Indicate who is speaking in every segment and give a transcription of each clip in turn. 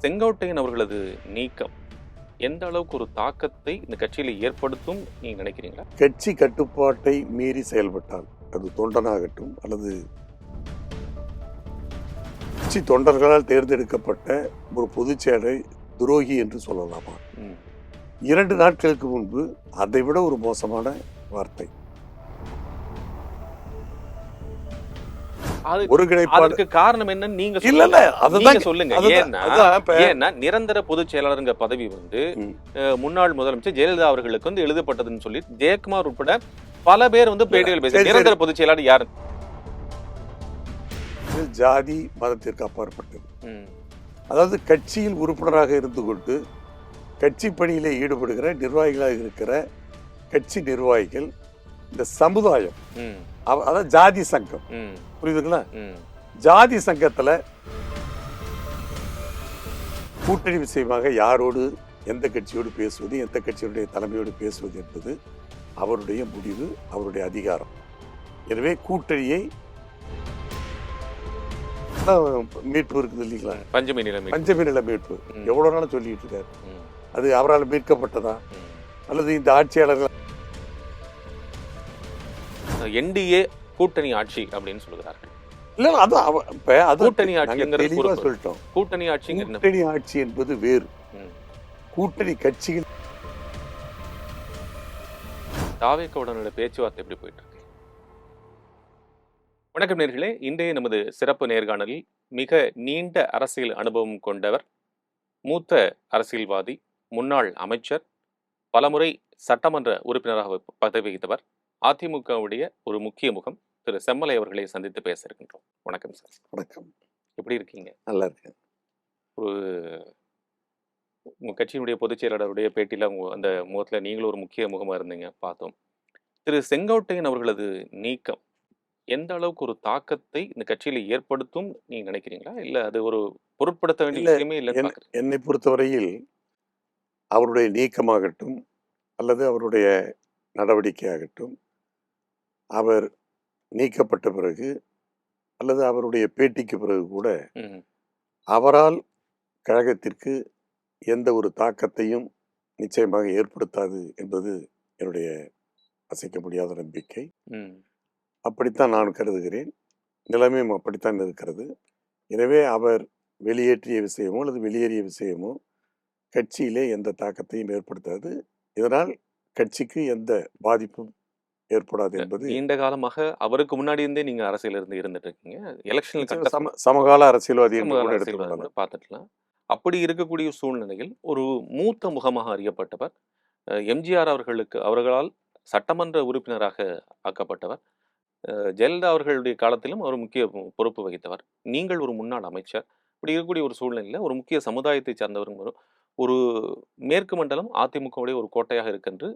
Speaker 1: செங்கோட்டையன் அவர்களது நீக்கம் எந்த அளவுக்கு ஒரு தாக்கத்தை இந்த கட்சியில ஏற்படுத்தும் நீங்க நினைக்கிறீங்களா?
Speaker 2: கட்சி கட்டுப்பாட்டை மீறி செயல்பட்டால், அது தொண்டனாகட்டும் அல்லது கட்சி தொண்டர்களால் தேர்ந்தெடுக்கப்பட்ட ஒரு பொதுச் செயலரை துரோகி என்று சொல்லலாமா? 2 நாட்களுக்கு முன்பு அதை விட ஒரு மோசமான வார்த்தை.
Speaker 1: அதுக்கு காரணம் என்னன்னு நீங்க சொல்லுங்க. ஏன்னா நிரந்தர பொதுச் செயலாளருங்க பதவி முன்னாள் முதலமைச்சர் ஜெயலலிதா அவர்களுக்கு எழுதப்பட்டதுன்னு சொல்லி ஜெயக்குமார் உட்பட பல பேர் பேட்டிகள் பேச நிரந்தர பொதுச் செயலாளர் யாரு?
Speaker 2: ஜாதி மதத்திற்கு அப்பாற்பட்டது. அதாவது கட்சியில் உறுப்பினராக இருந்து கொண்டு கட்சி பணியிலே ஈடுபடுகிற நிர்வாகிகளாக இருக்கிற கட்சி நிர்வாகிகள், இந்த சமுதாயம், அதாவது ஜாதி சங்கம், புரியுதுங்களா? ஜாதி சங்கத்துல கூட்டணி விஷயமாக யாரோடு எந்த கட்சியோடு பேசுவது, எந்த கட்சியுடைய தலைமையோடு பேசுவது என்பது அவருடைய முடிவு, அவருடைய அதிகாரம். எனவே கூட்டணியை மீட்பு இருக்குது இல்லைங்களா,
Speaker 1: பஞ்சமி
Speaker 2: நில மீட்பு எவ்வளவு நாளும் சொல்லிட்டு இருக்காரு. அது அவரால் மீட்கப்பட்டதா அல்லது இந்த ஆட்சியாளர்கள்
Speaker 1: என்டிஏ கூட்டணி ஆட்சி அப்படின்னு சொல்லுகிறார்கள்?
Speaker 2: இல்ல, அது
Speaker 1: கூட்டணி ஆட்சி
Speaker 2: சொல்லிட்டோம்.
Speaker 1: கூட்டணி ஆட்சி,
Speaker 2: கூட்டணி ஆட்சி என்பது வேறு. கூட்டணி கட்சிகள்
Speaker 1: தாவேகவுடனோட பேச்சுவார்த்தை எப்படி போயிட்டு இருக்கு? வணக்கம் நேர்களே, இன்றைய நமது சிறப்பு நேர்காணலில் மிக நீண்ட அரசியல் அனுபவம் கொண்டவர், மூத்த அரசியல்வாதி, முன்னாள் அமைச்சர், பலமுறை சட்டமன்ற உறுப்பினராக பதவி வகித்தவர், அதிமுகவுடைய ஒரு முக்கிய முகம் திரு செம்மலை அவர்களை சந்தித்து பேச இருக்கின்றோம். வணக்கம் சார்.
Speaker 2: வணக்கம்.
Speaker 1: எப்படி இருக்கீங்க?
Speaker 2: நல்லா இருக்கேன்.
Speaker 1: உங்க கட்சியினுடைய பொதுச் செயலாளருடைய பேட்டியில அந்த முகத்துல நீங்களும் ஒரு முக்கிய முகமா இருந்தீங்க, பார்த்தோம். திரு செங்கோட்டையன் அவர்களது நீக்கம் எந்த அளவுக்கு ஒரு தாக்கத்தை இந்த கட்சியில ஏற்படுத்தும் நீங்க நினைக்கிறீங்களா? இல்ல அது ஒரு பொருட்படுத்த வேண்டிய விஷயமே இல்லை?
Speaker 2: என்னை பொறுத்தவரையில் அவருடைய நீக்கமாகட்டும் அல்லது அவருடைய நடவடிக்கையாகட்டும், அவர் நீக்கப்பட்ட பிறகு அல்லது அவருடைய பேட்டிக்கு பிறகு கூட அவரால் கழகத்திற்கு எந்த ஒரு தாக்கத்தையும் நிச்சயமாக ஏற்படுத்தாது என்பது என்னுடைய அசைக்க முடியாத நம்பிக்கை. அப்படித்தான் நான் கருதுகிறேன். நிலைமையும் அப்படித்தான் இருக்கிறது. எனவே அவர் வெளியேற்றிய விஷயமோ அல்லது வெளியேறிய விஷயமோ கட்சியிலே எந்த தாக்கத்தையும் ஏற்படுத்தாது. இதனால் கட்சிக்கு எந்த பாதிப்பும் ஏற்படாது என்பது.
Speaker 1: நீண்ட காலமாக அவருக்கு முன்னாடி இருந்தே நீங்க அரசியல் இருந்துட்டு இருக்கீங்க. எலெக்ஷன்
Speaker 2: சமகால அரசியல்வாதி
Speaker 1: பார்த்துக்கலாம். அப்படி இருக்கக்கூடிய சூழ்நிலையில் ஒரு மூத்த முகமாக அறியப்பட்டவர், எம்ஜிஆர் அவர்களால் சட்டமன்ற உறுப்பினராக ஆக்கப்பட்டவர், ஜெயலலிதா அவர்களுடைய காலத்திலும் அவர் முக்கிய பொறுப்பு வகித்தவர், நீங்கள் ஒரு முன்னாள் அமைச்சர். இப்படி இருக்கக்கூடிய ஒரு சூழ்நிலையில் ஒரு முக்கிய சமுதாயத்தை சார்ந்தவர், ஒரு மேற்கு மண்டலம் அதிமுகவுடைய ஒரு கோட்டையாக இருக்கென்று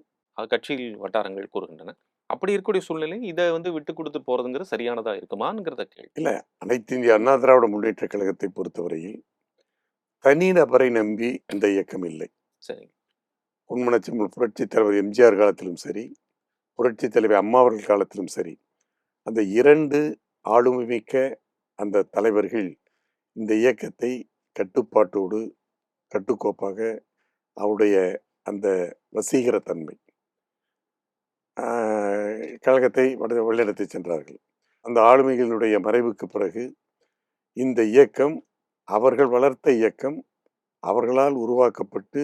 Speaker 1: கட்சியில் வட்டாரங்கள் கூறுகின்றன. அப்படி இருக்கக்கூடிய சூழ்நிலை இதை விட்டு கொடுத்து போறதுங்கிறது சரியானதா இருக்குமாங்கிறத கேள்வி.
Speaker 2: இல்ல, அனைத்து இந்திய அண்ணா திராவிட முன்னேற்ற கழகத்தை பொறுத்தவரையில் தனிநபரை நம்பி இந்த இயக்கம் இல்லை.
Speaker 1: சரி,
Speaker 2: பொன்மனச்செம்மல் புரட்சி தலைவர் எம்ஜிஆர் காலத்திலும் சரி, புரட்சி தலைவர் அம்மா அவர்கள் காலத்திலும் சரி, அந்த 2 ஆளுமை மிக்க அந்த தலைவர்கள் இந்த இயக்கத்தை கட்டுப்பாட்டோடு கட்டுக்கோப்பாக அவருடைய அந்த வசீகரத்தன்மை கழகத்தை வழிநடத்தி சென்றார்கள். அந்த ஆளுமைகளுடைய மறைவுக்கு பிறகு இந்த இயக்கம், அவர்கள் வளர்த்த இயக்கம், அவர்களால் உருவாக்கப்பட்டு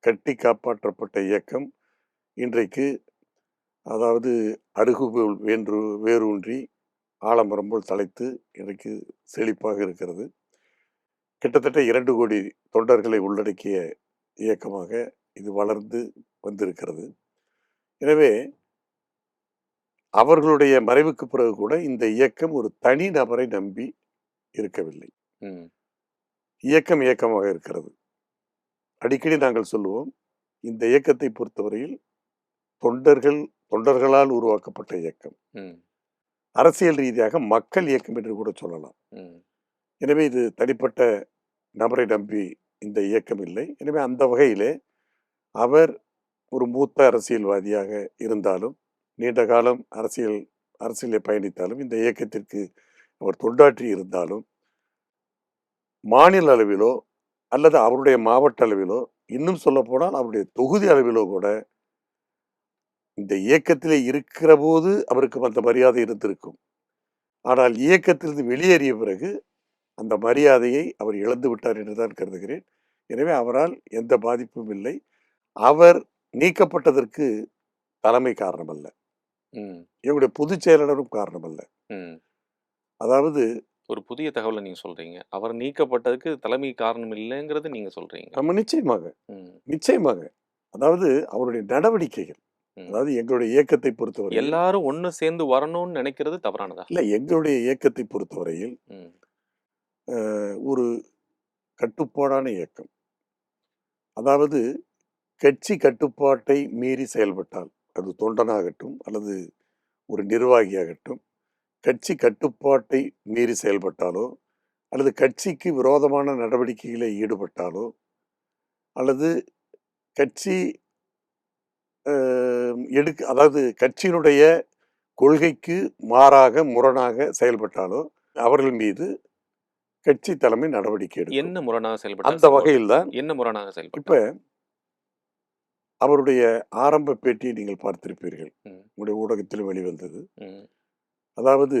Speaker 2: கட்டி காப்பாற்றப்பட்ட இயக்கம் இன்றைக்கு, அதாவது அருகுபோல் வேரூன்றி ஆலமரம் போல் தலைத்து இன்றைக்கு செழிப்பாக இருக்கிறது. கிட்டத்தட்ட 2 கோடி தொண்டர்களை உள்ளடக்கிய இயக்கமாக இது வளர்ந்து வந்திருக்கிறது. எனவே அவர்களுடைய மறைவுக்கு பிறகு கூட இந்த இயக்கம் ஒரு தனி நபரை நம்பி இருக்கவில்லை. இயக்கமாக இருக்கிறது. அடிக்கடி நாங்கள் சொல்லுவோம், இந்த இயக்கத்தை பொறுத்தவரையில் தொண்டர்களால் உருவாக்கப்பட்ட இயக்கம், அரசியல் ரீதியாக மக்கள் இயக்கம் என்று கூட சொல்லலாம். எனவே இது தனிப்பட்ட நபரை நம்பி இந்த இயக்கம் இல்லை. எனவே அந்த வகையிலே அவர் ஒரு மூத்த அரசியல்வாதியாக இருந்தாலும், நீண்ட காலம் அரசியலை பயணித்தாலும், இந்த இயக்கத்திற்கு அவர் தொண்டாற்றி இருந்தாலும், மாநில அளவிலோ அல்லது அவருடைய மாவட்ட அளவிலோ, இன்னும் சொல்லப்போனால் அவருடைய தொகுதி அளவிலோ கூட இந்த இயக்கத்திலே இருக்கிறபோது அவருக்கு அந்த மரியாதை இருந்திருக்கும். ஆனால் இயக்கத்திலிருந்து வெளியேறிய பிறகு அந்த மரியாதையை அவர் இழந்து விட்டார் என்று தான் கருதுகிறேன். எனவே அவரால் எந்த பாதிப்பும் இல்லை. அவர் நீக்கப்பட்டதற்கு தலைமை காரணமல்ல. எங்களுடைய பொதுச் செயலாளரும் காரணமல்ல. அதாவது
Speaker 1: ஒரு புதிய தகவலை நீங்க சொல்றீங்க. அவர் நீக்கப்பட்டதுக்கு தலைமை காரணம் இல்லைங்கிறது நீங்க சொல்றீங்க.
Speaker 2: நம்ம நிச்சயமாக,
Speaker 1: ம்.
Speaker 2: நிச்சயமாக. அதாவது அவருடைய நடவடிக்கைகள், அதாவது எங்களுடைய இயக்கத்தை பொறுத்தவரை
Speaker 1: எல்லாரும் ஒண்ணு சேர்ந்து வரணும்னு நினைக்கிறது தவறானதா?
Speaker 2: இல்ல, எங்களுடைய இயக்கத்தை பொறுத்தவரையில் ஒரு கட்டுப்பாடான இயக்கம். அதாவது கட்சி கட்டுப்பாட்டை மீறி செயல்பட்டால், அது தொண்டனாகட்டும் அல்லது ஒரு நிர்வாகியாகட்டும், கட்சி கட்டுப்பாட்டை மீறி செயல்பட்டாலோ அல்லது கட்சிக்கு விரோதமான நடவடிக்கைகளை ஈடுபட்டாலோ அல்லது கட்சி அதாவது கட்சியினுடைய கொள்கைக்கு மாறாக முரணாக செயல்பட்டாலோ அவர்கள் மீது கட்சி தலைமை நடவடிக்கை எடுக்கும்.
Speaker 1: என்ன முரணாக செயல்பட்டார்?
Speaker 2: அந்த வகையில் தான்
Speaker 1: என்ன முரணாக செயல்பட்டார்?
Speaker 2: இப்ப அவருடைய ஆரம்ப பேட்டியை நீங்கள் பார்த்திருப்பீர்கள், உங்களுடைய ஊடகத்திலும் வெளிவந்தது. அதாவது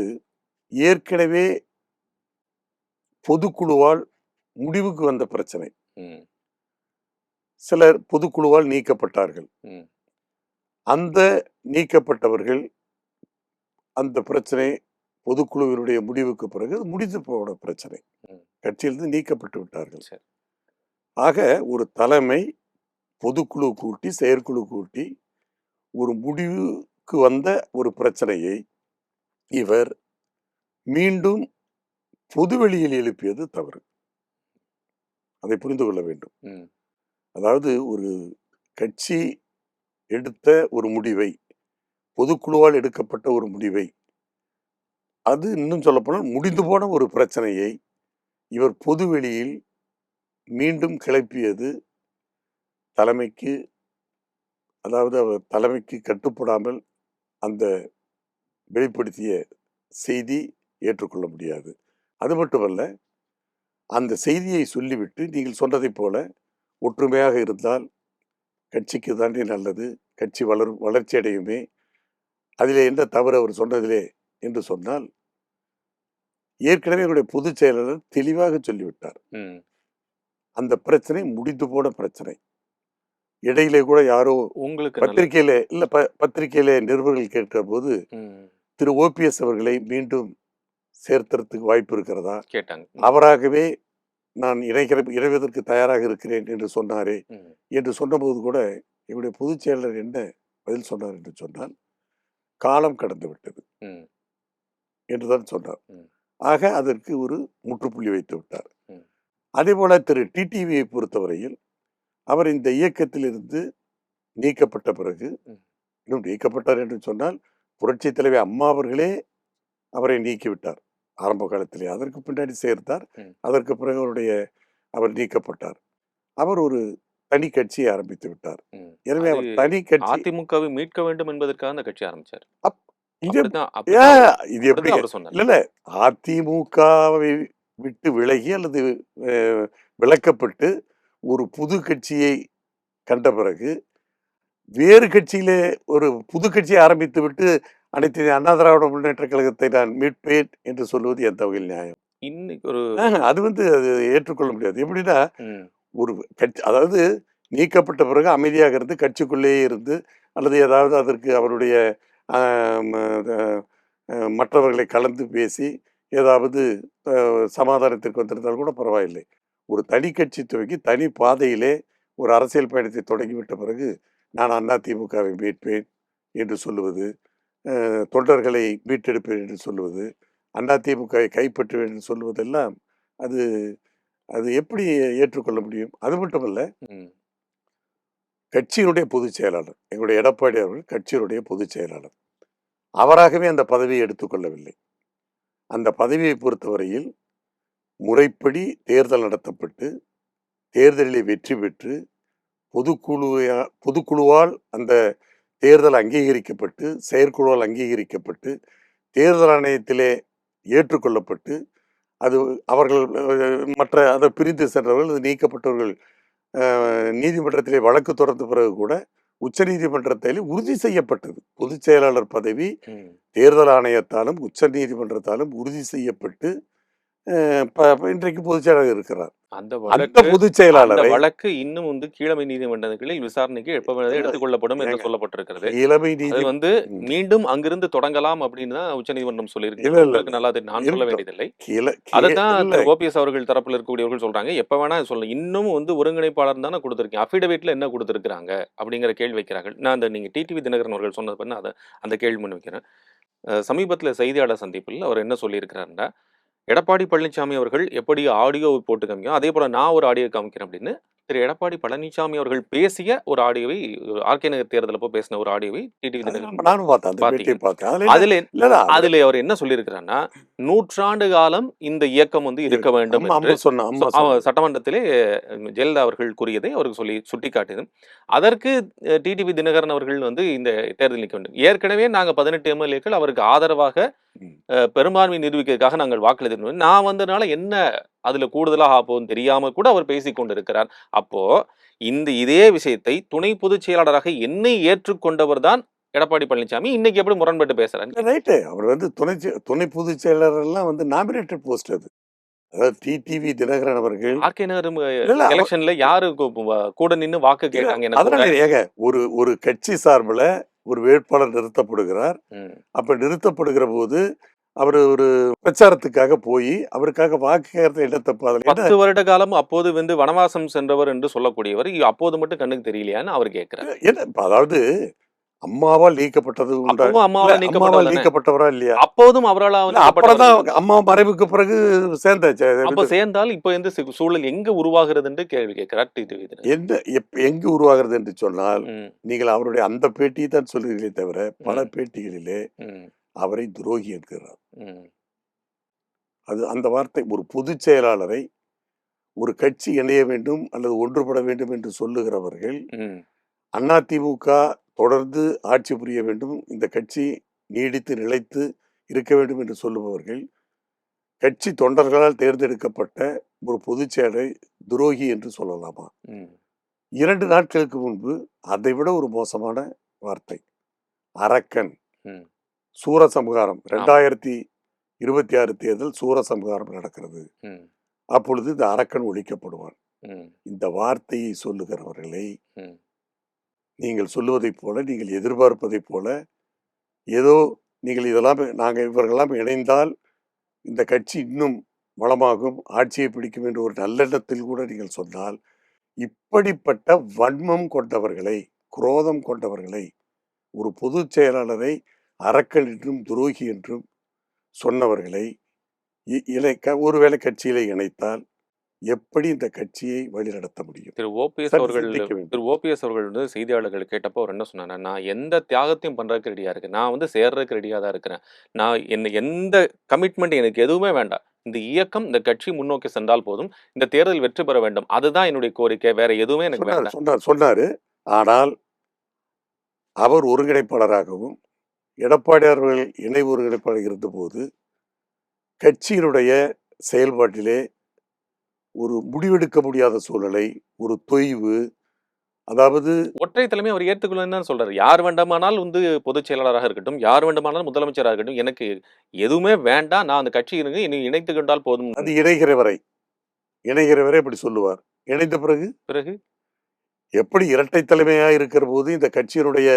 Speaker 2: ஏற்கனவே பொதுக்குழுவால் முடிவுக்கு வந்த பிரச்சனை, சிலர் பொதுக்குழுவால் நீக்கப்பட்டார்கள். அந்த நீக்கப்பட்டவர்கள் அந்த பிரச்சனை பொதுக்குழுவினுடைய முடிவுக்கு பிறகு முடிந்து போன பிரச்சனை, கட்சியிலிருந்து நீக்கப்பட்டு விட்டார்கள். ஆக ஒரு தலைமை பொதுக்குழு கூட்டி செயற்குழு கூட்டி ஒரு முடிவுக்கு வந்த ஒரு பிரச்சனையை இவர் மீண்டும் பொதுவெளியில் எழுப்பியது தவறு. அதை புரிந்து கொள்ள வேண்டும். அதாவது ஒரு கட்சி எடுத்த ஒரு முடிவை, பொதுக்குழுவால் எடுக்கப்பட்ட ஒரு முடிவை, அது இன்னும் சொல்லப்போனால் முடிந்து போன ஒரு பிரச்சனையை இவர் பொதுவெளியில் மீண்டும் கிளப்பியது தலைமைக்கு, அதாவது அவர் தலைமைக்கு கட்டுப்படாமல் அந்த வெளிப்படுத்திய செய்தி ஏற்றுக்கொள்ள முடியாது. அது மட்டுமல்ல, அந்த செய்தியை சொல்லிவிட்டு நீங்கள் சொன்னதை போல ஒற்றுமையாக இருந்தால் கட்சிக்கு தாண்டி நல்லது, கட்சி வளர்ச்சி அடையுமே, அதிலே என்ன தவறு அவர் சொன்னதிலே என்று சொன்னால், ஏற்கனவே என்னுடைய பொதுச் செயலாளர் தெளிவாக சொல்லிவிட்டார். அந்த பிரச்சனை முடிந்து போன பிரச்சனை. இடையிலே கூட யாரோ உங்களுக்கு பத்திரிகையில நிருபர்கள் கேட்ட போது திரு ஓபிஎஸ் அவர்களை மீண்டும் சேர்த்துறதுக்கு வாய்ப்பு இருக்கிறதா
Speaker 1: கேட்டாங்க.
Speaker 2: அவராகவே நான் இணைவதற்கு தயாராக இருக்கிறேன் என்று சொன்னாரே என்று சொன்னபோது கூட என்னுடைய பொதுச் செயலாளர் என்ன பதில் சொன்னார் என்று சொன்னால், காலம் கடந்து விட்டது என்றுதான் சொன்னார். ஆக அதற்கு ஒரு முற்றுப்புள்ளி வைத்து விட்டார். அதே போல திரு டிடிவியை பொறுத்தவரையில் அவர் இந்த இயக்கத்திலிருந்து நீக்கப்பட்ட பிறகு, இன்னும் நீக்கப்பட்டார் என்று சொன்னால் புரட்சி தலைவி அம்மா அவர்களே அவரை நீக்கிவிட்டார் ஆரம்ப காலத்திலே. அதற்கு பின்னாடி சேர்த்தார். அதற்கு பிறகு அவர் நீக்கப்பட்டார். அவர் ஒரு தனி கட்சியை ஆரம்பித்து விட்டார். எனவே அவர் தனி கட்சி,
Speaker 1: அதிமுகவை மீட்க வேண்டும் என்பதற்காக அந்த கட்சி ஆரம்பிச்சார்.
Speaker 2: இது எப்படி இல்ல, அதிமுகவை விட்டு விலகி அல்லது விலக்கப்பட்டு ஒரு புது கட்சியை கண்ட பிறகு வேறு கட்சியிலே ஒரு புது கட்சியை ஆரம்பித்து விட்டு அனைத்து அண்ணா திராவிட முன்னேற்ற கழகத்தை நான் மீட்பேன் என்று சொல்வது எந்த வகையில் நியாயம்?
Speaker 1: இன்னைக்கு ஒரு
Speaker 2: அது அது ஏற்றுக்கொள்ள முடியாது. எப்படின்னா, ஒரு கட்சி, அதாவது நீக்கப்பட்ட பிறகு அமைதியாக இருந்து கட்சிக்குள்ளேயே இருந்து அல்லது ஏதாவது அதற்கு அவருடைய மற்றவர்களை கலந்து பேசி ஏதாவது சமாதானத்திற்கு வந்திருந்தால் கூட பரவாயில்லை. ஒரு தனி கட்சி துவக்கி தனி பாதையிலே ஒரு அரசியல் பயணத்தை தொடங்கிவிட்ட பிறகு நான் அதிமுகவை மீட்பேன் என்று சொல்லுவது, தொண்டர்களை மீட்டெடுப்பேன் என்று சொல்லுவது, அதிமுகவை கைப்பற்றுவேன் என்று சொல்லுவதெல்லாம் அது அது எப்படி ஏற்றுக்கொள்ள முடியும்? அது மட்டுமல்ல, கட்சியினுடைய பொதுச் செயலாளர் எங்களுடைய எடப்பாடி அவர்கள் கட்சியினுடைய பொதுச் செயலாளர், அவராகவே அந்த பதவியை எடுத்துக்கொள்ளவில்லை. அந்த பதவியை பொறுத்தவரையில் முறைப்படி தேர்தல் நடத்தப்பட்டு தேர்தலில் வெற்றி பெற்று பொதுக்குழுவால் அந்த தேர்தல் அங்கீகரிக்கப்பட்டு செயற்குழுவால் அங்கீகரிக்கப்பட்டு தேர்தல் ஆணையத்திலே ஏற்றுக்கொள்ளப்பட்டு அது அவர்கள் மற்ற அதை பிரிந்து சென்றவர்கள், அது நீக்கப்பட்டவர்கள் நீதிமன்றத்திலே வழக்கு தொடர்ந்த பிறகு கூட உச்சநீதிமன்றத்தில் உறுதி செய்யப்பட்டது. பொதுச் செயலாளர் பதவி தேர்தல் ஆணையத்தாலும் உச்ச நீதிமன்றத்தாலும் உறுதி செய்யப்பட்டு இன்றைக்கு பொதுச் செயலாளர் இருக்கிறார்.
Speaker 1: அந்த
Speaker 2: அந்த பொதுச் செயலாளரை
Speaker 1: வழக்கு இன்னும் வந்து கீழமை நீதிமன்றங்களில் விசாரணைக்கு எப்ப எடுத்துக்கொள்ளப்படும் என்று சொல்லப்பட்டிருக்கிறது.
Speaker 2: கீழமை
Speaker 1: அது வந்து மீண்டும் அங்கிருந்து தொடங்கலாம் அப்படின்னு தான் உச்ச நீதிமன்றம் சொல்லியிருக்கு. நல்லா நான் சொல்ல வேண்டியதில்லை. அதான் ஓபிஎஸ் அவர்கள் தரப்புல இருக்கக்கூடியவர்கள் சொல்றாங்க, எப்ப வேணா சொல்லலாம். இன்னும் வந்து ஒருங்கிணைப்பாளர் தானே கொடுத்திருக்கீங்க, அஃபிடவிட்ல என்ன கொடுத்திருக்காங்க அப்படிங்கிற கேள்வி வைக்கிறார்கள். நான் அந்த நீங்க டிடிவி தினகரன் அவர்கள் சொன்னது பண்ண அந்த கேள்வி முன் வைக்கிறேன். சமீபத்தில் செய்தியாளர் சந்திப்பில் அவர் என்ன சொல்லியிருக்கிறாருன்னா, எடப்பாடி பழனிசாமி அவர்கள் எப்படி ஆடியோ போட்டு காமிக்கும், அதே போல நான் ஒரு ஆடியோ காமிக்கிறேன் அப்படின்னு திரு எடப்பாடி பழனிசாமி அவர்கள் பேசிய ஒரு ஆடியோவை, ஆர்கே நகர் தேர்தல் அப்போ பேசின ஒரு ஆடியோவை டிடிவி
Speaker 2: நானும் பார்த்தேன்.
Speaker 1: அதுல அவர் என்ன சொல்லியிருக்கிறாருன்னா, 100 ஆண்டு காலம் இந்த இயக்கம் வந்து இருக்க வேண்டும் என்று சட்டமன்றத்திலே ஜெயலலிதா அவர்கள் கூறியதை அவருக்கு சொல்லி சுட்டிக்காட்டியது. அதற்கு டிடிவி தினகரன் அவர்கள் வந்து இந்த தேர்தல் நிற்க வேண்டும். ஏற்கனவே நாங்க 18 எம்எல்ஏக்கள் அவருக்கு ஆதரவாக பெரும்பான்மை நிரூபிக்கிறதுக்காக நாங்கள் வாக்களித்தோம். நான் வந்ததுனால என்ன அதுல கூடுதலாக ஆப்போன்னு தெரியாம கூட அவர் பேசிக் கொண்டிருக்கிறார். அப்போ இதே விஷயத்தை துணை பொதுச் செயலாளராக என்னை ஏற்றுக்கொண்டவர் தான் எடப்பாடி பழனிசாமி. இன்னைக்கு எப்படி முரண்பட்டு பேசுறாரு?
Speaker 2: ரைட்டு, அவர் வந்து துணை பொதுச் செயலாளர் எல்லாம் வந்து நாமினேட்டட் போஸ்ட். அது அதாவது டிடிவி தினகரன் அவர்கள்
Speaker 1: ஆர்கே நகர் எலெக்ஷன்ல யாரு கூட நின்னு வாக்கு கேட்டாங்க?
Speaker 2: ஒரு கட்சி சார்பில் ஒரு வேட்பாளர் நிறுத்தப்படுகிறார். அப்ப நிறுத்தப்படுகிற போது அவர் ஒரு பிரச்சாரத்துக்காக போய் அவருக்காக வாக்கு கேட்கறது என்ன தப்பு?
Speaker 1: 10 வருட காலம் அப்போது வந்து வனவாசம் சென்றவர் என்று சொல்லக்கூடியவர் அப்போது மட்டும் கண்ணுக்கு தெரியலையான்னு அவர் கேட்கிறார்.
Speaker 2: என்ன அதாவது அம்மாவால் நீக்கப்பட்டது நீக்கப்பட்டவரா இல்லையா?
Speaker 1: அப்போதும் அவரால்
Speaker 2: அப்புறம்தான் அம்மா மறைவுக்கு பிறகு சேர்ந்தாச்சு.
Speaker 1: அப்ப சேர்ந்தால் இப்ப எந்த சூழல் எங்க உருவாகிறது என்று கேள்வி கேட்கிறார்.
Speaker 2: எங்கு உருவாகிறது என்று சொன்னால், நீங்கள் அவருடைய அந்த பேட்டியை தான் சொல்கிறீர்களே தவிர பல பேட்டிகளிலே அவரை துரோகி என்கிறார். அது அந்த வார்த்தை. ஒரு பொதுச் செயலாளரை ஒரு கட்சி இணைய வேண்டும் அல்லது ஒன்றுபட வேண்டும் என்று சொல்லுகிறவர்கள், அதிமுக தொடர்ந்து ஆட்சி புரிய வேண்டும், இந்த கட்சி நீடித்து நிலைத்து இருக்க வேண்டும் என்று சொல்லுபவர்கள், கட்சி தொண்டர்களால் தேர்ந்தெடுக்கப்பட்ட ஒரு பொதுச் செயலரை துரோகி என்று சொல்லலாமா? 2 நாட்களுக்கு முன்பு அதை விட ஒரு மோசமான வார்த்தை, அரக்கன், சூரசம்ஹாரம். 2026 தேர்தல் சூரசம்ஹாரம் நடக்கிறது, அப்பொழுது இந்த அரக்கன் ஒழிக்கப்படுவான். இந்த வார்த்தையை சொல்லுகிறவர்களை நீங்கள் சொல்லுவதைப் போல, நீங்கள் எதிர்பார்ப்பதைப் போல, ஏதோ நீங்கள் இவர்களெல்லாம் இணைந்தால் இந்த கட்சி இன்னும் வளமாகும், ஆட்சியை பிடிக்கும் என்று ஒரு நல்லெண்ணத்தில் கூட நீங்கள் சொன்னால், இப்படிப்பட்ட வன்மம் கொண்டவர்களை, குரோதம் கொண்டவர்களை, ஒரு பொதுச் செயலாளரை அரக்கன் என்றும் துரோகி என்றும் சொன்னவர்களை ஒருவேளை கட்சியில இணைத்தால் எப்படி இந்த கட்சியை வழிநடத்த முடியும்?
Speaker 1: திரு ஓபிஎஸ் அவர்கள் வந்து செய்தியாளர்கள் கேட்டப்போ அவர் என்ன சொன்னாங்க, நான் எந்த தியாகத்தையும் பண்றதுக்கு ரெடியா இருக்கேன், நான் வந்து சேர்றதுக்கு ரெடியா தான் இருக்கிறேன், நான் எந்த கமிட்மெண்ட் எனக்கு எதுவுமே வேண்டாம், இந்த இயக்கம் இந்த கட்சி முன்னோக்கி சென்றால் போதும், இந்த தேர்தல் வெற்றி பெற வேண்டும், அதுதான் என்னுடைய கோரிக்கை, வேற எதுவுமே எனக்கு வேண்டாம்
Speaker 2: சொன்னாரு. ஆனால் அவர் ஒருங்கிணைப்பாளராகவும் எடப்பாடி அவர்கள் இணை ஒருங்கிணைப்பாளர் இருந்தபோது கட்சியினுடைய செயல்பாட்டிலே ஒரு முடிவெடுக்க முடியாத சூழ்நிலை, ஒரு தொய்வு, அதாவது
Speaker 1: ஒற்றை தலைமை அவர் ஏற்றுக்கொள்ளன்னு தான் சொல்றாரு. யார் வேண்டுமானால் வந்து பொதுச் செயலாளராக இருக்கட்டும், யார் வேண்டுமானாலும் முதலமைச்சராக இருக்கட்டும், எனக்கு எதுவுமே வேண்டாம், நான் அந்த கட்சி இணைத்து கொண்டால் போதும்.
Speaker 2: அது இணைகிறவரை இப்படி சொல்லுவார். இணைந்த பிறகு எப்படி இரட்டை தலைமையாக இருக்கிற போது இந்த கட்சியினுடைய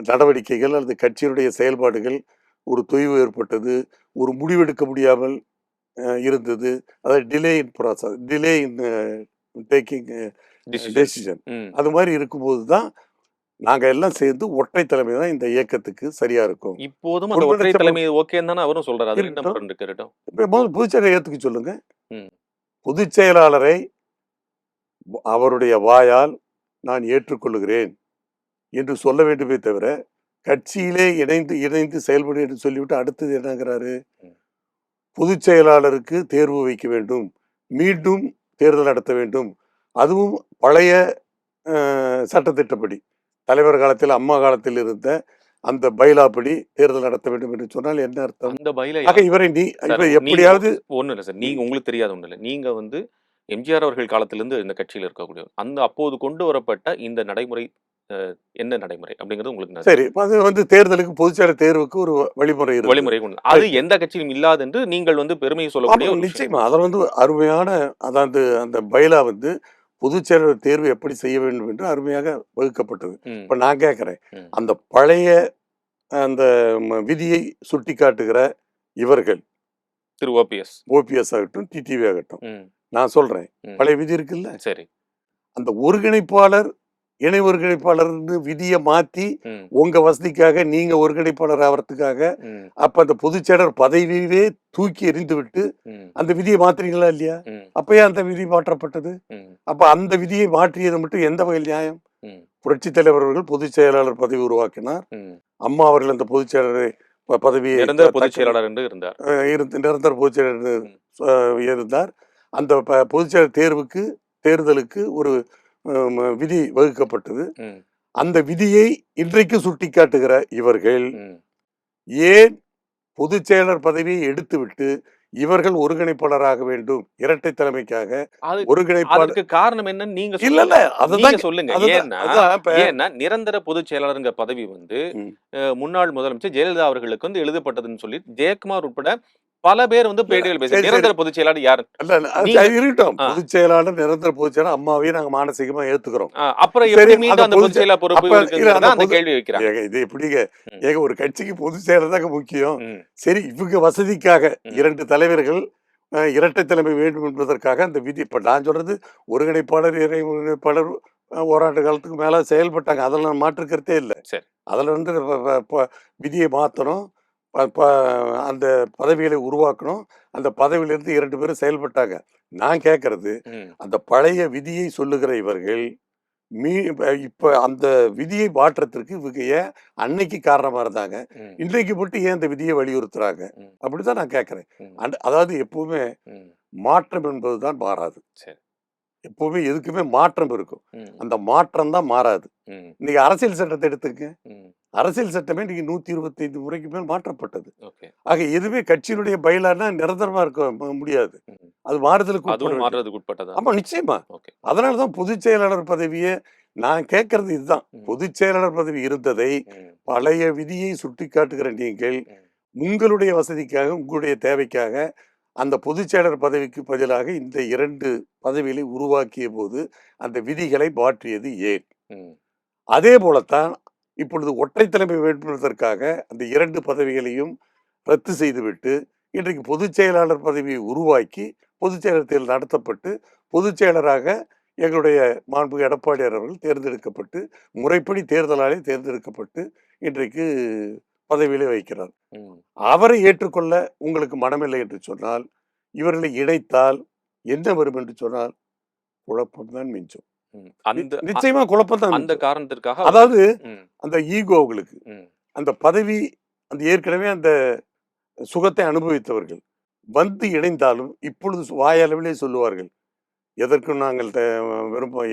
Speaker 2: நடவடிக்கைகள் அல்லது கட்சியினுடைய செயல்பாடுகள் ஒரு தொய்வு ஏற்பட்டது, ஒரு முடிவெடுக்க முடியாமல் இருந்தது, அதாவது delay in process, delay in taking decision, அது மாதிரி இருக்கும்போது தான் நாங்க எல்லாம் சேர்ந்து ஒற்றை தலைமை தான் இந்த இயக்கத்துக்கு சரியா இருக்கும்.
Speaker 1: இப்போதும் அந்த ஒற்றை தலைமை ஓகேன்னு தானே அவரும் சொல்றாரு.
Speaker 2: பொதுச் செயலாளரை ஏத்துக்க சொல்லுங்க. பொதுச் செயலாளரை அவருடைய வாயால் நான் ஏற்றுக்கொள்ளுகிறேன் என்று சொல்ல வேண்டுமே தவிர, கட்சியிலே இணைந்து செயல்படு என்று சொல்லிவிட்டு அடுத்தது என்னங்கிறாரு, பொதுச் செயலாளருக்கு தேர்வு வைக்க வேண்டும், மீண்டும் தேர்தல் நடத்த வேண்டும், அதுவும் பழைய சட்டத்திட்டப்படி, தலைவர் காலத்தில் அம்மா காலத்தில் இருந்த அந்த பைலாப்படி தேர்தல் நடத்த வேண்டும் என்று சொன்னால் என்ன அர்த்தம்?
Speaker 1: அந்த பைல
Speaker 2: ஆக இவரை
Speaker 1: சார்,
Speaker 2: இவர் எப்படியாவது
Speaker 1: ஒண்ணு இல்ல சார். நீங்க உங்களுக்கு தெரியாத ஒண்ணு இல்ல. நீங்க வந்து எம்ஜிஆர் அவர்கள் காலத்திலிருந்து இந்த கட்சியில இருக்கக்கூடியவர். அந்த அப்போது கொண்டு வரப்பட்ட இந்த நடைமுறை என்ன நடைமுறை அப்படிங்கிறது உங்களுக்கு
Speaker 2: சரி, அது வந்து தேர்தலுக்கு பொதுச்செயலர் தேர்வுக்கு ஒரு வழிமுறை இருக்கு.
Speaker 1: வழிமுறை கொண்டு அது எந்த கட்சியிலும் இல்லாது என்று நீங்கள் வந்து பெருமையை சொல்லக்கூடிய ஒரு விஷயம்.
Speaker 2: நிச்சயமா அதில் வந்து அருமையான அதாவது அந்த பைலா வந்து பொதுச்செயலர் தேர்வு எப்படி செய்ய வேண்டும் என்று அருமையாக வகுக்கப்பட்டது. இப்ப நான் கேட்கிறேன், அந்த பழைய அந்த விதியை சுட்டி காட்டுகிற இவர்கள்
Speaker 1: திரு ஓபிஎஸ்
Speaker 2: ஆகட்டும், டிடிவி ஆகட்டும், நான் சொல்றேன் பழைய விதி இருக்குல்ல,
Speaker 1: சரி,
Speaker 2: அந்த ஒருங்கிணைப்பாளர் இணை ஒருங்கிணைப்பாளர் விதியை மாத்தி உங்க வசதிக்காக நீங்க ஒருங்கிணைப்பாளர் ஆகிறதுக்காக அப்ப அந்த பொதுச்செயலர் பதவியவே தூக்கி எறிந்து விட்டு அந்த விதியை மாத்துறீங்களா இல்லையா? அப்பயே அந்த விதி மாற்றப்பட்டது. அப்ப அந்த விதியை மாற்றியது மட்டும் எந்த வகையில் நியாயம்? புரட்சி தலைவர் அவர்கள் பொதுச் செயலாளர் பதவி உருவாக்கினார். அம்மா அவர்கள் அந்த பொதுச் செயலாளர் பதவியை
Speaker 1: நிரந்தர பொதுச் செயலாளர் என்று இருந்தார்.
Speaker 2: நிரந்தர பொதுச் செயலாளர் இருந்தார். அந்த பொதுச் செயலாளர் தேர்தலுக்கு ஒரு விதி வகுக்கப்பட்டது. அந்த விதியை இன்றைக்கு சுட்டிக்காட்டுகிற இவர்கள் ஏன் பொதுச் செயலர் பதவியை எடுத்துவிட்டு இவர்கள் ஒருங்கிணைப்பாளராக வேண்டும் இரட்டை தலைமைக்காக
Speaker 1: ஒருங்கிணைப்பாளருக்கு காரணம் என்னன்னு நீங்க
Speaker 2: இல்ல அதுதான்
Speaker 1: சொல்லுங்க. ஏன்னா நிரந்தர பொதுச் செயலாளருங்க பதவி வந்து முன்னாள் முதலமைச்சர் ஜெயலலிதா அவர்களுக்கு வந்து எழுதப்பட்டதுன்னு சொல்லி ஜெயக்குமார் உட்பட பல பேர் வந்து பேட்டிகள் பேசி நிரந்தர பொதுச் செயலாளர் யாரு
Speaker 2: இருக்கட்டும், பொதுச் செயலாளர் நிரந்தர பொதுச் செயலாளர் அம்மாவையே நாங்க மானசீகமா ஏத்துக்கிறோம்.
Speaker 1: அப்புறம் எப்படி மீண்டும் அந்த பொதுச் செயலாளர் பொறுப்பு அந்த கேள்வி வைக்கிறாங்க.
Speaker 2: இது எப்படிங்க ஏங்க ஒரு கட்சிக்கு பொதுச் செயலாளர் தாங்க முக்கியம். சரி, இவங்க வசதிக்காக 2 தலைவர்கள் இரட்டை தலைமை வேண்டும் என்பதற்காக அந்த விதி. இப்ப நான் சொல்றது ஒருங்கிணைப்பாளர் இணை ஒருங்கிணைப்பாளர் ஓராண்டு காலத்துக்கு மேல செயல்பட்டாங்க. அதெல்லாம் மாற்று கருத்தே இல்லை. அதுல வந்து விதியை மாத்தணும், அந்த பதவிகளை உருவாக்கணும், அந்த பதவியிலிருந்து 2 பேரும் செயல்பட்டாங்க. நான் கேட்கறது, அந்த பழைய விதியை சொல்லுகிற இவர்கள் இப்ப அந்த விதியை மாற்றத்திற்கு இவங்க ஏன் அன்னைக்கு காரணமா இருந்தாங்க, இன்றைக்கு மட்டும் ஏன் அந்த விதியை வலியுறுத்துறாங்க? அப்படிதான் நான் கேட்கிறேன். அதாவது எப்பவுமே மாற்றம் என்பதுதான் மாறாது. எப்பவுமே எதுக்குமே மாற்றம் இருக்கும். அந்த மாற்றம் தான் மாறாது. இன்னைக்கு அரசியல் சட்டத்தை எடுத்துக்க, அரசியல் சட்டமே இன்னைக்கு 125 முறைக்கு மேல் மாற்றப்பட்டது. ஆக எதுவுமே கட்சியினுடைய பைலானா நிரந்தரமா இருக்க முடியாது. அது மாறுதலுக்கு உட்பட்டது. ஆமா, நிச்சயமா. அதனாலதான் பொதுச் செயலாளர் பதவியை நான் கேட்கறது இதுதான். பொதுச் செயலாளர் பதவி இருந்ததை பழைய விதியை சுட்டி காட்டுகிற நீங்கள் உங்களுடைய வசதிக்காக உங்களுடைய தேவைக்காக அந்த பொதுச் செயலர் பதவிக்கு பதிலாக இந்த 2 பதவிகளை உருவாக்கிய போது அந்த விதிகளை மாற்றியது ஏன்? அதே போலத்தான் இப்பொழுது ஒற்றை தலைமை வேட்புவதற்காக அந்த 2 பதவிகளையும் ரத்து செய்துவிட்டு இன்றைக்கு பொதுச் செயலாளர் பதவியை உருவாக்கி பொதுச் செயலர் தேர்தல் நடத்தப்பட்டு பொதுச் செயலராக எங்களுடைய மாண்புமிகு எடப்பாடியார் அவர்கள் தேர்ந்தெடுக்கப்பட்டு முறைப்படி தேர்தலாலே தேர்ந்தெடுக்கப்பட்டு இன்றைக்கு பதவியிலே வைக்கிறார். அவரை ஏற்றுக்கொள்ள உங்களுக்கு மனமில்லை என்று சொன்னால், இவர்களை இணைத்தால் என்ன வரும் என்று சொன்னால் குழப்பம்தான் மிஞ்சும். நிச்சயமா குழப்பம் தான்.
Speaker 1: அந்த காரணத்திற்காக
Speaker 2: அதாவது அந்த ஈகோவுகளுக்கு அந்த பதவி அந்த ஏற்கனவே அந்த சுகத்தை அனுபவித்தவர்கள் வந்து இணைந்தாலும் இப்பொழுது வாயளவிலே சொல்லுவார்கள், எதற்கும் நாங்கள் விரும்பும்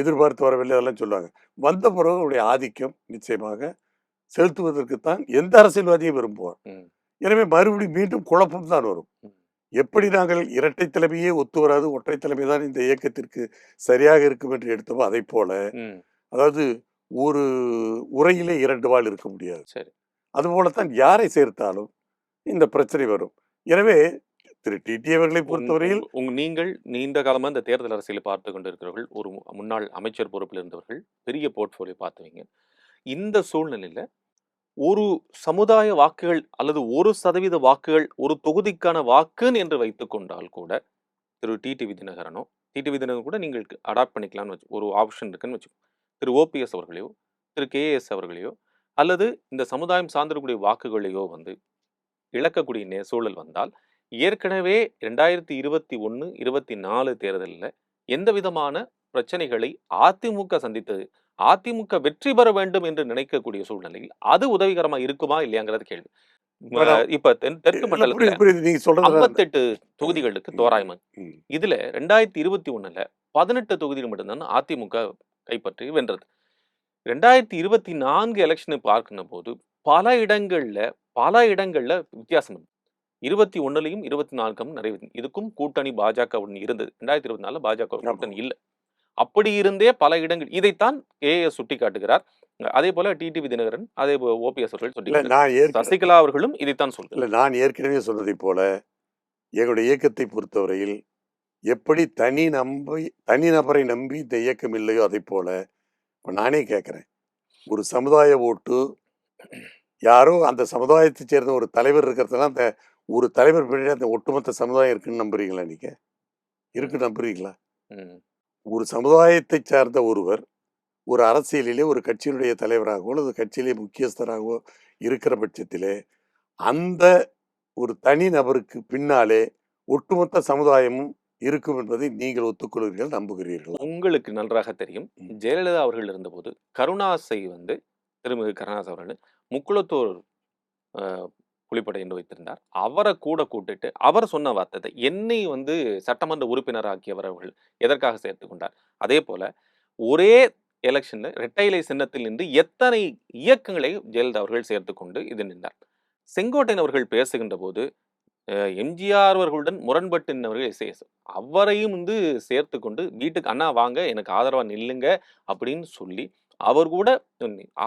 Speaker 2: எதிர்பார்த்து வரவில்லை அதெல்லாம் சொல்லுவாங்க. வந்த பிறகு அவருடைய ஆதிக்கம் நிச்சயமாக செலுத்துவதற்குத்தான் எந்த அரசியல்வாதியும் விரும்புவார். எனவே மறுபடியும் மீண்டும் குழப்பம் தான் வரும். எப்படி நாங்கள் இரட்டை தலைமையே ஒத்து வராது, ஒற்றை தலைமை தான் இந்த இயக்கத்திற்கு சரியாக இருக்கும் என்று எடுத்தோமோ அதை போல, அதாவது ஒரு உரையிலே 2 வாள் இருக்க முடியாது. அதுபோலத்தான் யாரை சேர்த்தாலும் இந்த பிரச்சனை வரும். எனவே திரு டிடி அவர்களை பொறுத்தவரையில்
Speaker 1: நீங்கள் நீண்ட காலமா இந்த தேர்தல் அரசியலை பார்த்து கொண்டிருக்கிறவர்கள், ஒரு முன்னாள் அமைச்சர் பொறுப்பில் இருந்தவர்கள், பெரிய போர்ட்போலியோ பார்த்துவீங்க. இந்த சூழ்நிலையில ஒரு சமுதாய வாக்குகள் அல்லது 1% வாக்குகள் ஒரு தொகுதிக்கான வாக்குன்னு என்று வைத்துக் கொண்டால் கூட திரு டிடிவி தினகரனோ கூட நீங்கள் அடாப்ட் பண்ணிக்கலாம்னு ஒரு ஆப்ஷன் இருக்குன்னு வச்சுக்கோங்க. திரு ஓபிஎஸ் அவர்களையோ திரு கேஎஸ் அவர்களையோ அல்லது இந்த சமுதாயம் சார்ந்திருக்கக்கூடிய வாக்குகளையோ வந்து இழக்கக்கூடிய சூழல் வந்தால் ஏற்கனவே 2021, 24 தேர்தலில் எந்த விதமான பிரச்சனைகளை அதிமுக சந்தித்தது, அதிமுக வெற்றி பெற வேண்டும் என்று நினைக்கக்கூடிய சூழ்நிலையில் அது உதவிகரமா இருக்குமா இல்லையாங்கிறது கேள்வி. இப்ப தெற்கு மண்டலத்துல 58 தொகுதிகளுக்கு தோராயமா, இதுல 2021ல 18 தொகுதிகள் மட்டும்தான் அதிமுக கைப்பற்றி வென்றது. 2024 எலெக்ஷனை பார்க்கின்ற போது பல இடங்கள்ல வித்தியாசம் இருக்கு. 21லயும் 24க்கும் நிறைய இதுக்கும் கூட்டணி பாஜகவுடன் இருந்தது. 2024 பாஜக
Speaker 2: ஆமா.
Speaker 1: கூட்டணி இல்ல. அப்படி இருந்தே பல இடங்கள் இதைத்தான் ஏஎஸ் சுட்டிக்காட்டுகிறார். அதே போல டிடிவி தினகரன், அதே போல ஓபிஎஸ் அவர்கள்
Speaker 2: இல்ல
Speaker 1: சுட்டிக்காட்டுகிறார்.
Speaker 2: நான் ஏற்கனவே
Speaker 1: சசிகலா அவர்களும் இதைத்தான்
Speaker 2: இல்ல
Speaker 1: சொல்கிறார்.
Speaker 2: நான் ஏற்கனவே சொன்னதைப் போல எங்களுடைய இயக்கத்தை பொறுத்தவரையில் எப்படி தனி நபரை நம்பி இந்த இயக்கம் இல்லையோ அதை போல இப்ப நானே கேட்கிறேன், ஒரு சமுதாய ஓட்டு யாரோ அந்த சமுதாயத்தைச் சேர்ந்த ஒரு தலைவர் இருக்கிறதுனால அந்த ஒரு தலைவர் பின்னாடி அந்த ஒட்டுமொத்த சமுதாயம் இருக்குன்னு நம்புறீங்களா? நீங்க இருக்கு நம்புறீங்களா?
Speaker 1: ம்.
Speaker 2: ஒரு சமுதாயத்தை சார்ந்த ஒருவர் ஒரு அரசியலிலே ஒரு கட்சியினுடைய தலைவராகவோ அல்லது கட்சியிலே முக்கியஸ்தராகவோ இருக்கிற பட்சத்திலே அந்த ஒரு தனி நபருக்கு பின்னாலே ஒட்டுமொத்த சமுதாயமும் இருக்கும் என்பதை நீங்கள் ஒத்துக்கொள்கிறீர்கள், நம்புகிறீர்களா?
Speaker 1: உங்களுக்கு நன்றாக தெரியும்.
Speaker 2: ம்.
Speaker 1: ஜெயலலிதா அவர்கள் இருந்தபோது கருணாஸை திருமிகு கருணாஸ் அவர்கள் முக்குளத்தூர் அ புலிப்படை என்று வைத்திருந்தார். அவரை கூட கூட்டிட்டு அவர் சொன்ன வார்த்தை என்னை சட்டமன்ற உறுப்பினராக்கியவர் அவர்கள் எதற்காக சேர்த்துக் கொண்டார். அதே போல ஒரே எலெக்ஷன்ல இரட்டை இலை சின்னத்தில் நின்று எத்தனை இயக்கங்களை ஜெயலலிதா அவர்கள் சேர்த்துக் கொண்டு இது நின்றார். செங்கோட்டையன் அவர்கள் பேசுகின்ற போது எம்ஜிஆர் அவர்களுடன் முரண்பட்டு நின்றவர்கள் எஸ் அவரையும் சேர்த்து கொண்டு வீட்டுக்கு அண்ணா வாங்க எனக்கு ஆதரவா நில்லுங்க அப்படின்னு சொல்லி அவர் கூட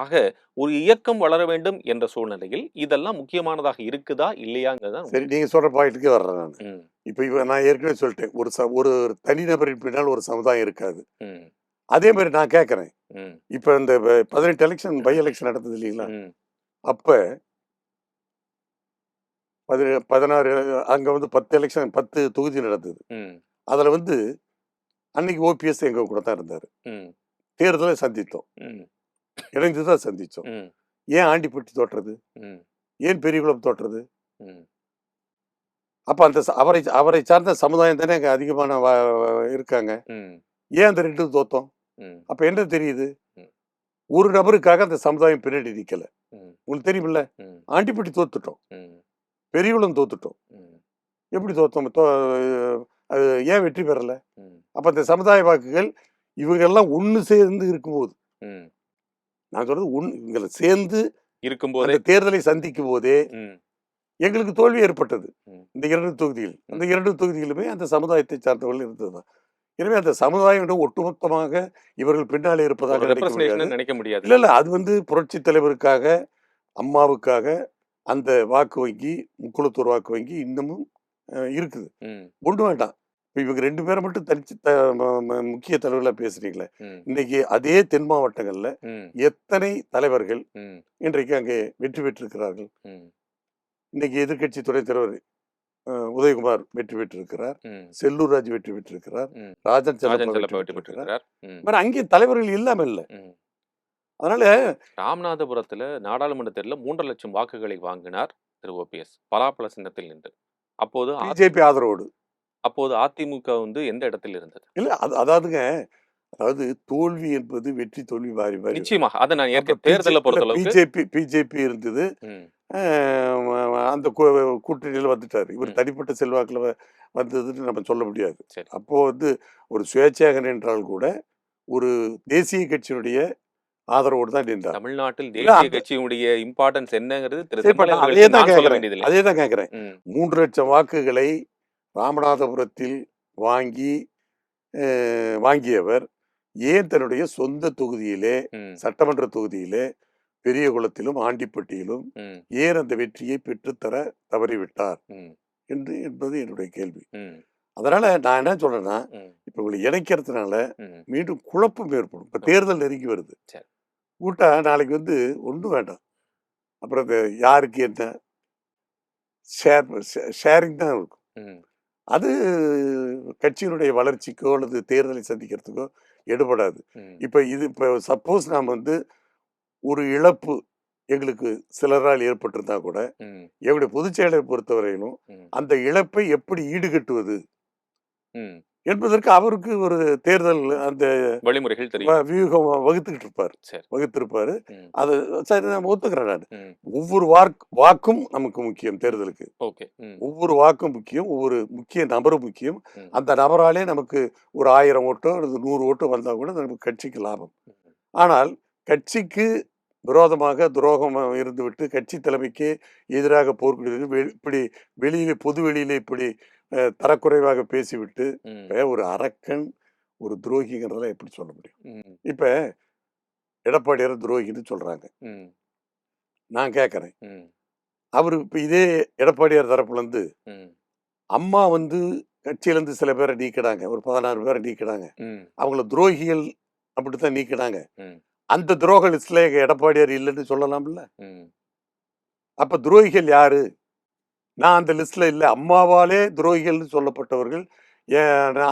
Speaker 1: ஆக ஒரு இயக்கம் வளர வேண்டும் என்ற சூழ்நிலையில் இதெல்லாம் முக்கியமானதாக இருக்குதா இல்லையாங்கிறதான்
Speaker 2: சரி, நீங்க சொல்ற பாயிண்ட்டுக்கு வர்றேன் நான்.
Speaker 1: ம்,
Speaker 2: இப்ப நான் ஏற்கனவே சொல்லிட்டேன், ஒரு தனிநபரின் பின்னால் ஒரு சமுதாயம் இருக்காது.
Speaker 1: ம்,
Speaker 2: அதே மாதிரி நான் கேட்கறேன்,
Speaker 1: ம்,
Speaker 2: இப்ப இந்த 18 எலெக்ஷன் பை எலெக்ஷன் நடந்தது இல்லைங்களா?
Speaker 1: ம்,
Speaker 2: அப்ப 16 அங்க 10 எலெக்ஷன் 10 தொகுதி நடந்தது.
Speaker 1: ம்,
Speaker 2: அதுல அன்னைக்கு ஓபிஎஸ் எங்க கூட தான் இருந்தாரு.
Speaker 1: ம்,
Speaker 2: தேர்தலை சந்தித்தோம்,
Speaker 1: ம்,
Speaker 2: இணைந்துதான் சந்திச்சோம்.
Speaker 1: ம்,
Speaker 2: ஏன் ஆண்டிப்பட்டி தோற்றது?
Speaker 1: ம்,
Speaker 2: ஏன் பெரியகுளம் தோற்றது?
Speaker 1: ம்,
Speaker 2: அப்ப அந்த அவரை சார்ந்த சமுதாயம் தானே அங்க அதிகமான இருக்காங்க.
Speaker 1: ம்,
Speaker 2: ஏன் அந்த 2 தோத்தோம்?
Speaker 1: ம்,
Speaker 2: அப்ப என்ன தெரியுது?
Speaker 1: ம்.
Speaker 2: ஒரு நபருக்காக அந்த சமுதாயம் பின்னாடி நிக்கல.
Speaker 1: ம்,
Speaker 2: உங்களுக்கு தெரியுமில்ல,
Speaker 1: ம்,
Speaker 2: ஆண்டிப்பட்டி தோத்துட்டோம்,
Speaker 1: ம்,
Speaker 2: பெரியகுளம் தோத்துட்டோம்.
Speaker 1: ம்,
Speaker 2: எப்படி தோத்தோம்? அது ஏன் வெற்றி பெறல?
Speaker 1: ம்,
Speaker 2: அப்ப இந்த சமுதாய வாக்குகள் இவங்கெல்லாம் ஒண்ணு சேர்ந்து இருக்கும்போது,
Speaker 1: ம்.
Speaker 2: நான் சொல்றது இவங்களை சேர்ந்து
Speaker 1: இருக்கும்போதே
Speaker 2: அந்த தேர்தலை சந்திக்கும் போதே
Speaker 1: ம்,
Speaker 2: எங்களுக்கு தோல்வி ஏற்பட்டது.
Speaker 1: ம்,
Speaker 2: இந்த 2 தொகுதிகள், அந்த 2 தொகுதிகளுமே அந்த சமுதாயத்தை சார்ந்தவர்கள் இருந்ததுதான். எனவே அந்த சமுதாயம் ஒட்டுமொத்தமாக இவர்கள் பின்னாலே இருப்பதாக
Speaker 1: ஒரு
Speaker 2: நினைக்க முடியாது.
Speaker 1: ரெப்ரசன்டேஷன் நினைக்க முடியாது.
Speaker 2: இல்ல அது புரட்சி தலைவருக்காக, அம்மாவுக்காக அந்த வாக்கு வங்கி, முக்குளத்தூர் வாக்கு வங்கி இன்னமும் இருக்குது.
Speaker 1: ம்,
Speaker 2: ஒண்ணு வேண்டாம். இப்ப இவங்க 2 பேரை மட்டும் தனிச்சு முக்கிய தலைவர்களா பேசுறீங்களே,
Speaker 1: ம்,
Speaker 2: இன்னைக்கு அதே தென் மாவட்டங்கள்ல
Speaker 1: ம்,
Speaker 2: எத்தனை தலைவர்கள்
Speaker 1: ம்,
Speaker 2: இன்றைக்கு அங்கே வெற்றி பெற்றிருக்கிறார்கள்?
Speaker 1: ம்,
Speaker 2: இன்னைக்கு எதிர்க்கட்சி துணைத் தலைவர் உதயகுமார் வெற்றி பெற்றிருக்கிறார்,
Speaker 1: ம்,
Speaker 2: செல்லூர் ராஜ் வெற்றி பெற்றிருக்கிறார்,
Speaker 1: ம்.
Speaker 2: ராஜன்
Speaker 1: ராஜன்
Speaker 2: செல்லப்பா
Speaker 1: செல்லப்பா
Speaker 2: வெற்றி
Speaker 1: வெற்றி
Speaker 2: பெற்றிருக்கிறார்.
Speaker 1: பெற்றிருக்கிறார். ம்,
Speaker 2: வேற அங்கே தலைவர்கள் இல்லாம இல்ல.
Speaker 1: ம்.
Speaker 2: அதனால
Speaker 1: ராமநாதபுரத்துல நாடாளுமன்ற தேர்தலில் 3 லட்சம் வாக்குகளை வாங்கினார் திரு ஓபிஎஸ் பலாப்பழ சின்னத்தில் நின்று. அப்போது
Speaker 2: பிஜேபி ஆதரவோடு
Speaker 1: அப்போது அதிமுக எந்த இடத்தில் இருந்தது?
Speaker 2: இல்ல. அதாவது தோல்வி என்பது வெற்றி தோல்வி மாறி மாறி வரும்.
Speaker 1: நிச்சயமாக அதை நான்
Speaker 2: அப்ப
Speaker 1: தேர்தலை பொறுத்தளவுக்கு
Speaker 2: பிஜேபி இருந்தது.
Speaker 1: ம்,
Speaker 2: அந்த கூட்டணியில் வந்துட்டாரு. இவர்
Speaker 1: ம்.
Speaker 2: தனிப்பட்ட செல்வாக்குல வந்ததுன்னு நம்ம சொல்ல முடியாது.
Speaker 1: சரி.
Speaker 2: அப்போ ஒரு சுயேட்சையாக நின்றால் கூட ஒரு தேசிய கட்சியினுடைய ஆதரவோடு தான் நின்றார்.
Speaker 1: தமிழ்நாட்டில்
Speaker 2: இல்ல,
Speaker 1: தேசிய
Speaker 2: அந்த
Speaker 1: கட்சியினுடைய இம்பார்ட்டன்ஸ் என்னங்கிறது திரு
Speaker 2: சரி,
Speaker 1: செம்மலை
Speaker 2: அதே
Speaker 1: அவர்களுக்கு
Speaker 2: தான்
Speaker 1: நான் சொல்ல
Speaker 2: கேட்கிறேன்.
Speaker 1: வேண்டியதில்லை.
Speaker 2: அதே தான் கேட்கிறேன்.
Speaker 1: ம்,
Speaker 2: 3 லட்சம் வாக்குகளை ராமநாதபுரத்தில் வாங்கியவர் ஏன் தன்னுடைய சொந்த தொகுதியிலே,
Speaker 1: ம்,
Speaker 2: சட்டமன்ற தொகுதியிலே, பெரியகுளத்திலும் ஆண்டிப்பட்டியிலும்
Speaker 1: ம்,
Speaker 2: ஏன் அந்த வெற்றியை பெற்றுத்தர தவறிவிட்டார்
Speaker 1: ம்,
Speaker 2: என்பது என்னுடைய கேள்வி.
Speaker 1: ம்,
Speaker 2: அதனால நான் என்ன சொல்றேன்னா,
Speaker 1: ம்,
Speaker 2: இப்ப உங்களை இணைக்கிறதுனால
Speaker 1: ம்.
Speaker 2: மீண்டும் குழப்பம் ஏற்படும். இப்ப தேர்தல் நெருங்கி வருது.
Speaker 1: சரி.
Speaker 2: கூட்டா நாளைக்கு ஒண்ணும் வேண்டாம். அப்புறம் யாருக்கு என்ன ஷேரிங் தான் இருக்கும்.
Speaker 1: ம்,
Speaker 2: அது கட்சியினுடைய வளர்ச்சிக்கோ அல்லது தேர்தலை சந்திக்கிறதுக்கோ எடுபடாது.
Speaker 1: ம்,
Speaker 2: இப்ப சப்போஸ் நாம் ஒரு இழப்பு எங்களுக்கு சிலரால் ஏற்பட்டிருந்தா கூட,
Speaker 1: ம்,
Speaker 2: எங்களுடைய பொதுச் செயலரை பொறுத்தவரையிலும்
Speaker 1: ம்,
Speaker 2: அந்த இழப்பை எப்படி ஈடுகட்டுவது
Speaker 1: ம்.
Speaker 2: என்பதற்கு அவருக்கு ஒரு தேர்தல் அந்த
Speaker 1: வழிமுறைகள் தெரியும்.
Speaker 2: வியூகம் வகுத்துக்கிட்டு
Speaker 1: சரி.
Speaker 2: வகுத்திருப்பாரு.
Speaker 1: ம்,
Speaker 2: அது சரி, நான் ஒத்துக்கிறேன். நான்
Speaker 1: ம்.
Speaker 2: ஒவ்வொரு வாக்கும் நமக்கு முக்கியம். தேர்தலுக்கு
Speaker 1: ஓகே. ம்,
Speaker 2: ஒவ்வொரு வாக்கும் முக்கியம், ஒவ்வொரு முக்கிய நபரும் முக்கியம்.
Speaker 1: ம்,
Speaker 2: அந்த நபராலே நமக்கு ஒரு 1000 ஓட்டோ அல்லது 100 ஓட்டோ வந்தா கூட நமக்கு கட்சிக்கு லாபம்.
Speaker 1: ம்,
Speaker 2: ஆனால் கட்சிக்கு விரோதமாக துரோகம் இருந்துவிட்டு கட்சி தலைமைக்கு எதிராக போர்க்கொடி இப்படி வெளியில பொது வெளியில இப்படி தரக்குறைவாக பேசிவிட்டு ஒரு அரக்கன் ஒரு துரோகிங்கிறதெல்லாம் எப்படி சொல்ல முடியும்? இப்ப எடப்பாடியார் துரோகின்னு சொல்றாங்க. நான் கேட்கறேன், அவரு இப்ப இதே எடப்பாடியார் தரப்புல இருந்து அம்மா வந்து கட்சியில இருந்து சில பேரை நீக்கினாங்க, ஒரு 16 பேரை நீக்கினாங்க, அவங்கள துரோகிகள் அப்படித்தான் நீக்கினாங்க. அந்த துரோக லிஸ்ட்ல எடப்பாடியார் இல்லைன்னு சொல்லலாம்ல. அப்ப துரோகிகள் யாரு? நான் அந்த லிஸ்ட்ல இல்ல, அம்மாவாலே துரோகிகள்னு சொல்லப்பட்டவர்கள்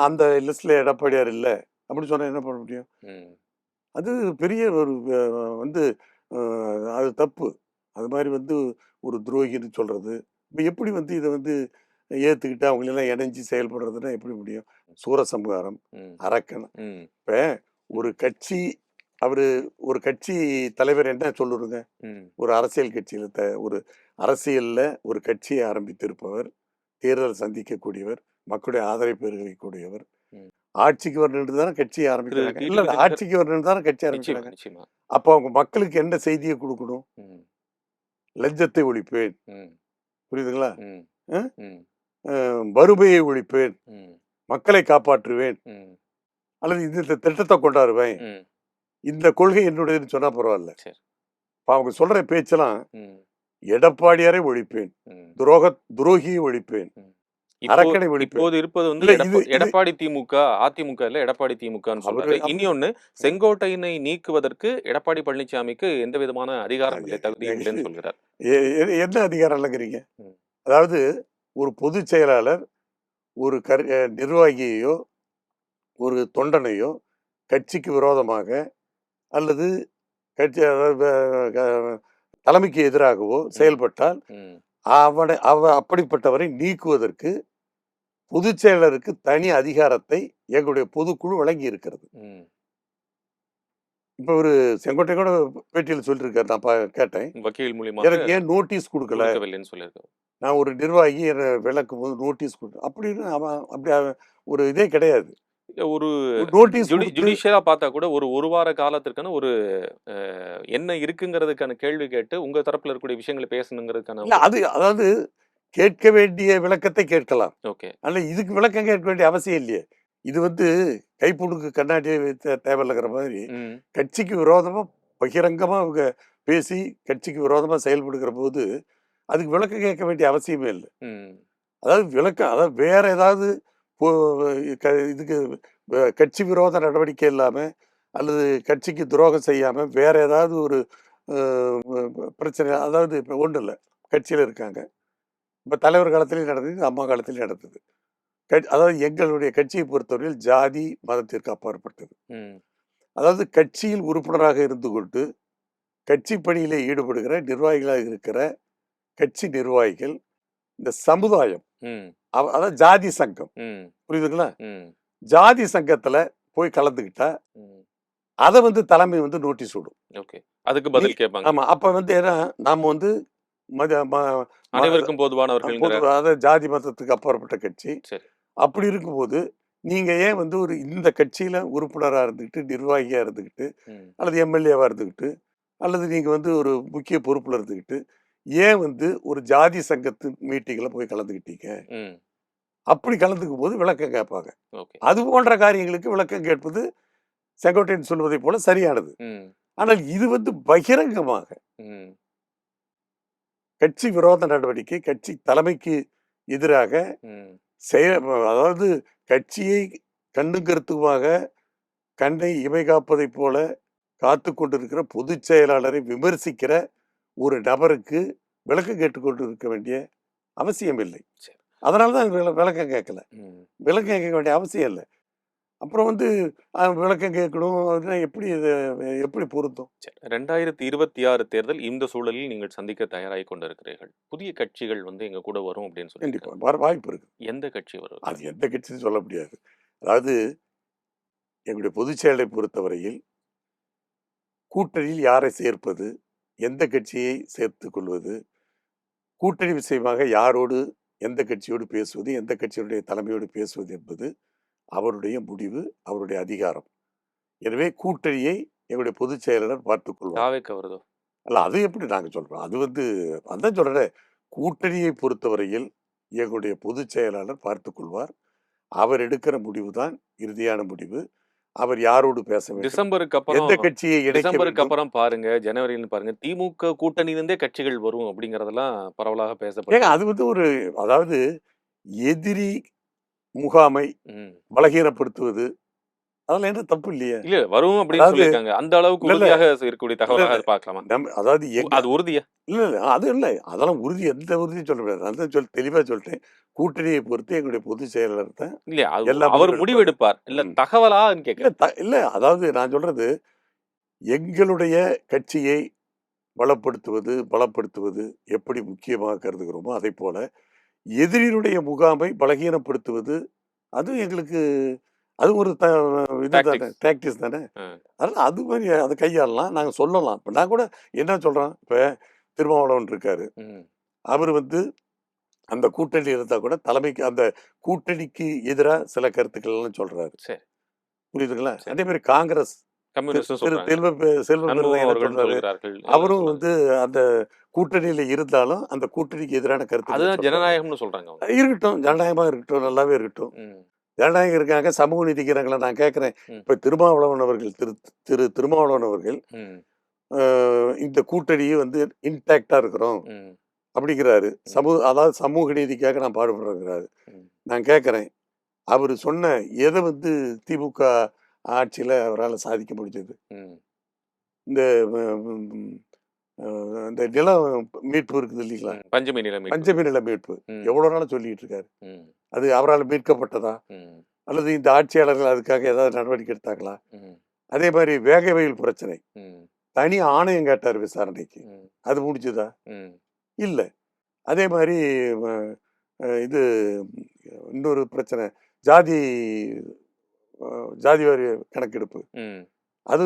Speaker 2: அந்த லிஸ்ட்ல எடப்பாடியார் இல்ல அப்படின்னு சொன்னா என்ன பண்ண முடியும்? அது பெரிய ஒரு வந்து அது தப்பு. அது மாதிரி வந்து ஒரு துரோகின்னு சொல்றது. இப்ப எப்படி வந்து இதை வந்து ஏத்துக்கிட்டு அவங்களெல்லாம் இணைஞ்சு செயல்படுறதுன்னா எப்படி முடியும்? சூரசம்ஹாரம், அரக்கன். இப்ப ஒரு கட்சி ஒரு கட்சி தலைவர் என்ன சொல்லுறங்க, ஒரு அரசியல் கட்சியில ஒரு அரசியல்ல ஒரு கட்சியை ஆரம்பித்திருப்பவர், தேர்தல் சந்திக்கக்கூடியவர், மக்களுடைய ஆதரவை பெறக்கூடியவர், ஆட்சிக்கு வரணுன்னு தானே கட்சியை ஆரம்பிக்கிறாங்க. இல்ல ஆட்சிக்கு வரணுன்னு தானே கட்சி ஆரம்பிக்கிறாங்க. அப்போ அவங்க மக்களுக்கு என்ன செய்தியை கொடுக்கணும்? லஞ்சத்தை ஒழிப்பேன், புரியுதுங்களா? வறுமையை ஒழிப்பேன், மக்களை காப்பாற்றுவேன், அல்லது இந்த திட்டத்தை கொண்டாடுவேன், இந்த கொள்கை என்னுடையதுன்னு சொன்னா பரவாயில்ல. அவங்க சொல்ற பேச்செல்லாம் எடப்பாடியாரை ஒழிப்பேன், துரோகியை ஒழிப்பேன், அரக்கனை ஒழிப்பேன்.
Speaker 1: இப்போது இருப்பது வந்து எடப்பாடி திமுக, அதிமுக இல்ல எடப்பாடி திமுகன்னு சொல்றாரு. இன்னொன்னு, செங்கோட்டையனை நீக்குவதற்கு எடப்பாடி பழனிசாமிக்கு எந்த விதமான அதிகாரம் இல்லை, தகுதி இல்லைன்னு சொல்கிறார்.
Speaker 2: என்ன அதிகாரம் இல்லைங்கிறீங்க? அதாவது ஒரு பொதுச் செயலாளர் ஒரு நிர்வாகியையோ ஒரு தொண்டனையோ கட்சிக்கு விரோதமாக அல்லது கட்சி தலைமைக்கு எதிராகவோ செயல்பட்டால் அப்படிப்பட்டவரை நீக்குவதற்கு பொதுச் செயலருக்கு தனி அதிகாரத்தை எங்களுடைய பொதுக்குழு வழங்கி இருக்கிறது. இப்ப ஒரு செங்கோட்டை கூட பேட்டியில் சொல்லியிருக்காரு, நான் கேட்டேன்,
Speaker 1: வக்கீல் மூலியமாக
Speaker 2: எனக்கு ஏன் நோட்டீஸ் கொடுக்கல, நான் ஒரு நிர்வாகி விளக்கும் போது நோட்டீஸ் கொடுக்க அப்படின்னு அப்படி ஒரு இதே கிடையாது.
Speaker 1: ஒரு ஜுடிஷியலா பார்த்தா கூட ஒரு வார காலத்திற்கான ஒரு என்ன இருக்குங்கிறதுக்கான கேள்வி கேட்டு உங்க தரப்புல இருக்கக்கூடிய விஷயங்களை பேசணுங்கிறதுக்கான
Speaker 2: அது அதாவது கேட்க வேண்டிய விளக்கத்தை கேட்கலாம். ஓகே, ஆனா இதுக்கு விளக்கம் கேட்க வேண்டிய அவசியம் இல்லையே. இது வந்து கைப்புடுக்கு கண்ணாடி தேவையில்லைங்கிற மாதிரி கட்சிக்கு விரோதமா பகிரங்கமா அவங்க பேசி கட்சிக்கு விரோதமா செயல்படுகிற போது அதுக்கு விளக்கம் கேட்க வேண்டிய அவசியமே இல்லை. அதாவது விளக்கம், அதாவது வேற ஏதாவது இதுக்கு கட்சி விரோத நடவடிக்கை இல்லாம அல்லது கட்சிக்கு துரோகம் செய்யாம வேற ஏதாவது ஒரு பிரச்சனை, அதாவது இப்ப ஒன்றும் இல்லை, கட்சியில இருக்காங்க, இப்ப தலைவர் காலத்திலையும் நடந்தது, அம்மா காலத்திலையும் நடந்தது. அதாவது எங்களுடைய கட்சியை பொறுத்தவரையில் ஜாதி மதத்திற்கு அப்பாற்பட்டது. அதாவது கட்சியில் உறுப்பினராக இருந்து கொண்டு கட்சி பணியிலே ஈடுபடுகிற நிர்வாகிகளாக இருக்கிற கட்சி நிர்வாகிகள் இந்த சமுதாயம், அதாவது ஜாதி சங்கம், புரியுதுங்களா? ஜாதி சங்கத்துல போய் கலந்துக்கிட்டா அதை வந்து தலைமை வந்து நோட்டீஸ் விடும்.
Speaker 1: அதுக்கு பதில் கேட்பாங்க.
Speaker 2: ஆமா, அப்ப வந்து ஏன்னா நாம வந்து
Speaker 1: அனைவருக்கும் பொதுவானவர்கள்,
Speaker 2: அதாவது ஜாதி மதத்துக்கு அப்பாற்பட்ட கட்சி. அப்படி இருக்கும்போது நீங்க ஏன் வந்து ஒரு இந்த கட்சியில உறுப்பினராக இருந்துக்கிட்டு நிர்வாகியா இருந்துக்கிட்டு அல்லது எம்எல்ஏவா இருந்துக்கிட்டு அல்லது நீங்க வந்து ஒரு முக்கிய பொறுப்புல இருந்துக்கிட்டு ஏன் வந்து ஒரு ஜாதி சங்கத்து மீட்டிங்ல போய் கலந்துக்கிட்டீங்க? அப்படி கலந்துக்கும் போது விளக்கம் கேட்பாங்க. அது போன்ற காரியங்களுக்கு விளக்கம் கேட்பது செங்கோட்டையன் சொல்வதை போல சரியானது. ஆனால் இது வந்து பகிரங்கமாக கட்சி விரோத நடவடிக்கை, கட்சி தலைமைக்கு எதிராக அதாவது கட்சியை கண்ணும் கருத்துமாக கண்ணை இமை காப்பதை போல காத்து கொண்டிருக்கிற பொதுச் செயலாளரை விமர்சிக்கிற ஒரு நபருக்கு விளக்கம் கேட்டுக்கொண்டு இருக்க வேண்டிய அவசியம் இல்லை. அதனாலதான் விளக்கம் கேட்கல. விளக்கம் கேட்க வேண்டிய அவசியம் இல்லை. அப்புறம் வந்து விளக்கம் கேட்கணும், எப்படி பொருந்தும்?
Speaker 1: 2026 தேர்தல் இந்த சூழலில் நீங்கள் சந்திக்க தயாராகி கொண்டிருக்கிறீர்கள். புதிய கட்சிகள் வந்து எங்க கூட வரும் அப்படின்னு சொல்லி
Speaker 2: கண்டிப்பா வாய்ப்பு இருக்கு.
Speaker 1: எந்த கட்சி வரும்?
Speaker 2: அது எந்த கட்சின்னு சொல்ல முடியாது. அதாவது எங்களுடைய பொதுச் செயலை பொறுத்தவரையில் கூட்டணியில் யாரை சேர்ப்பது, எந்த கட்சியை சேர்த்துக் கொள்வது, கூட்டணி விஷயமாக யாரோடு எந்த கட்சியோடு பேசுவது, எந்த கட்சியுடைய தலைமையோடு பேசுவது என்பது அவருடைய முடிவு, அவருடைய அதிகாரம். எனவே கூட்டணியை எங்களுடைய பொதுச் செயலாளர் பார்த்துக் கொள்வார்.
Speaker 1: தாவேக்கா வருதோ?
Speaker 2: அல்ல அது எப்படி நாங்க சொல்றோம்? அது அதான் சொல்றேன். கூட்டணியை பொறுத்தவரையில் எங்களுடைய பொதுச் செயலாளர் பார்த்துக் கொள்வார். அவர் எடுக்கிற முடிவு தான் இறுதியான முடிவு. அவர் யாரோடு பேச வேண்டும்,
Speaker 1: டிசம்பருக்கு அப்புறம்
Speaker 2: எந்த கட்சியை இணைக்க
Speaker 1: டிசம்பருக்கு
Speaker 2: வேண்டும்.
Speaker 1: அப்புறம் பாருங்க, ஜனவரின்னு பாருங்க, திமுக கூட்டணியிலிருந்தே கட்சிகள் வரும் அப்படிங்கிறதெல்லாம் பரவலாக
Speaker 2: ஏங்க
Speaker 1: பேசப்பட்டது.
Speaker 2: அது ஒரு அதாவது எதிரி முகாமை
Speaker 1: ம்.
Speaker 2: பலகீனப்படுத்துவது அதெல்லாம் என்ன தப்பு இல்லையே.
Speaker 1: இல்ல வரும் அப்படின்னு
Speaker 2: அதாவது
Speaker 1: சொல்லியிருக்காங்க. அந்த அளவுக்கு
Speaker 2: இல்ல, இல்ல.
Speaker 1: உறுதியாக இருக்கக்கூடிய
Speaker 2: இல்ல,
Speaker 1: தகவலாக
Speaker 2: இல்ல.
Speaker 1: அது பார்க்கலாமா?
Speaker 2: அதாவது
Speaker 1: அது உறுதியா?
Speaker 2: இல்ல அது இல்ல. அதெல்லாம் உறுதி எந்த உறுதியும் சொல்ல முடியாது. அதான் தெளிவா சொல்லிட்டேன். கூட்டணியை பொறுத்து எங்களுடைய பொதுச் செயலாளர் தான்
Speaker 1: இல்ல அது
Speaker 2: எல்லா
Speaker 1: அவர்
Speaker 2: முடிவும்
Speaker 1: முடிவு
Speaker 2: எடுப்பார்.
Speaker 1: எடுப்பார். இல்ல
Speaker 2: ம்.
Speaker 1: தகவலான்னு
Speaker 2: இல்ல
Speaker 1: கேட்கிறேன்.
Speaker 2: இல்ல அதாவது நான் சொல்றது எங்களுடைய கட்சியை பலப்படுத்துவது எப்படி முக்கியமாக கருதுகிறோமோ அதை போல எதிரினுடைய முகாமை பலகீனப்படுத்துவது அது எங்களுக்கு அது ஒரு இதுதானே,
Speaker 1: டாக்டிக்ஸ்.
Speaker 2: டாக்டிக்ஸ் தானே.
Speaker 1: ஆ.
Speaker 2: அதனால அது மாதிரி அதை கையாளலாம், நாங்கள் சொல்லலாம். இப்போ நான் கூட என்ன சொல்றேன், இப்போ திருமாவளவன் இருக்காரு,
Speaker 1: ம்.
Speaker 2: அவர் அந்த கூட்டணியில் இருந்தா கூட தலைமைக்கு அந்த கூட்டணிக்கு எதிராக சில கருத்துக்கள் எல்லாம் சொல்றாரு.
Speaker 1: சரி.
Speaker 2: புரியுதுங்களா?
Speaker 1: சரி.
Speaker 2: அதே மாதிரி காங்கிரஸ்
Speaker 1: கம்யூனிஸ்டும்
Speaker 2: திரு
Speaker 1: சொல்றாங்க.
Speaker 2: செல்வ
Speaker 1: சண்முகம்
Speaker 2: பெருந்தகை என்ன
Speaker 1: அவர்கள்
Speaker 2: சொல்றாரு,
Speaker 1: சொல்கிறார்கள்.
Speaker 2: அவரும்
Speaker 1: சொல்றாங்க.
Speaker 2: அந்த கூட்டணியில இருந்தாலும் அந்த கூட்டணிக்கு எதிரான கருத்துக்களை
Speaker 1: அதுதான்
Speaker 2: சொல்றாரு.
Speaker 1: ஜனநாயகம்னு சொல்றாங்க அவங்க.
Speaker 2: இருக்கட்டும், ஜனநாயகமா இருக்கட்டும், நல்லாவே இருக்கட்டும்.
Speaker 1: ம்.
Speaker 2: ஜனநாயகம் இருக்காங்க, சமூக நீதிக்கிறாங்களா நான் கேட்கிறேன்.
Speaker 1: ம்.
Speaker 2: இப்ப திருமாவளவன் அவர்கள் திருமாவளவன் அவர்கள்
Speaker 1: ம்.
Speaker 2: இந்த கூட்டணியை இன்டாக்டா இருக்கிறோம்
Speaker 1: ம்.
Speaker 2: அப்படிங்கிறாரு. அதாவது சமூக நீதிக்காக நான் பாடுபடுறேங்கிறாரு.
Speaker 1: ம்.
Speaker 2: நான் கேட்கிறேன், அவர் சொன்ன எதை திமுக ஆட்சியில அவரால் சாதிக்க முடிஞ்சது?
Speaker 1: ம்.
Speaker 2: இந்த ம், இந்த நிலம் மீட்பு இருக்குது இல்லைங்களா?
Speaker 1: பஞ்சமி நிலைமை.
Speaker 2: பஞ்சமி நில மீட்பு
Speaker 1: ம்.
Speaker 2: எவ்வளவு நாள் சொல்லிட்டு இருக்காரு.
Speaker 1: ம்.
Speaker 2: அது அவரால் மீட்கப்பட்டதா?
Speaker 1: ம்.
Speaker 2: அல்லது இந்த ஆட்சியாளர்கள் அதுக்காக ஏதாவது நடவடிக்கை எடுத்தாங்களா?
Speaker 1: ம்.
Speaker 2: அதே மாதிரி வேகவயல் பிரச்சனை
Speaker 1: ம்.
Speaker 2: தனி ஆணையம் கேட்டார் விசாரணைக்கு,
Speaker 1: ம்.
Speaker 2: அது முடிஞ்சுதா?
Speaker 1: ம்.
Speaker 2: இல்ல. அதே மாதிரி இது இன்னொரு பிரச்சனை, ஜாதி ஜாதி வாரி கணக்கெடுப்பு,
Speaker 1: ம்.
Speaker 2: அது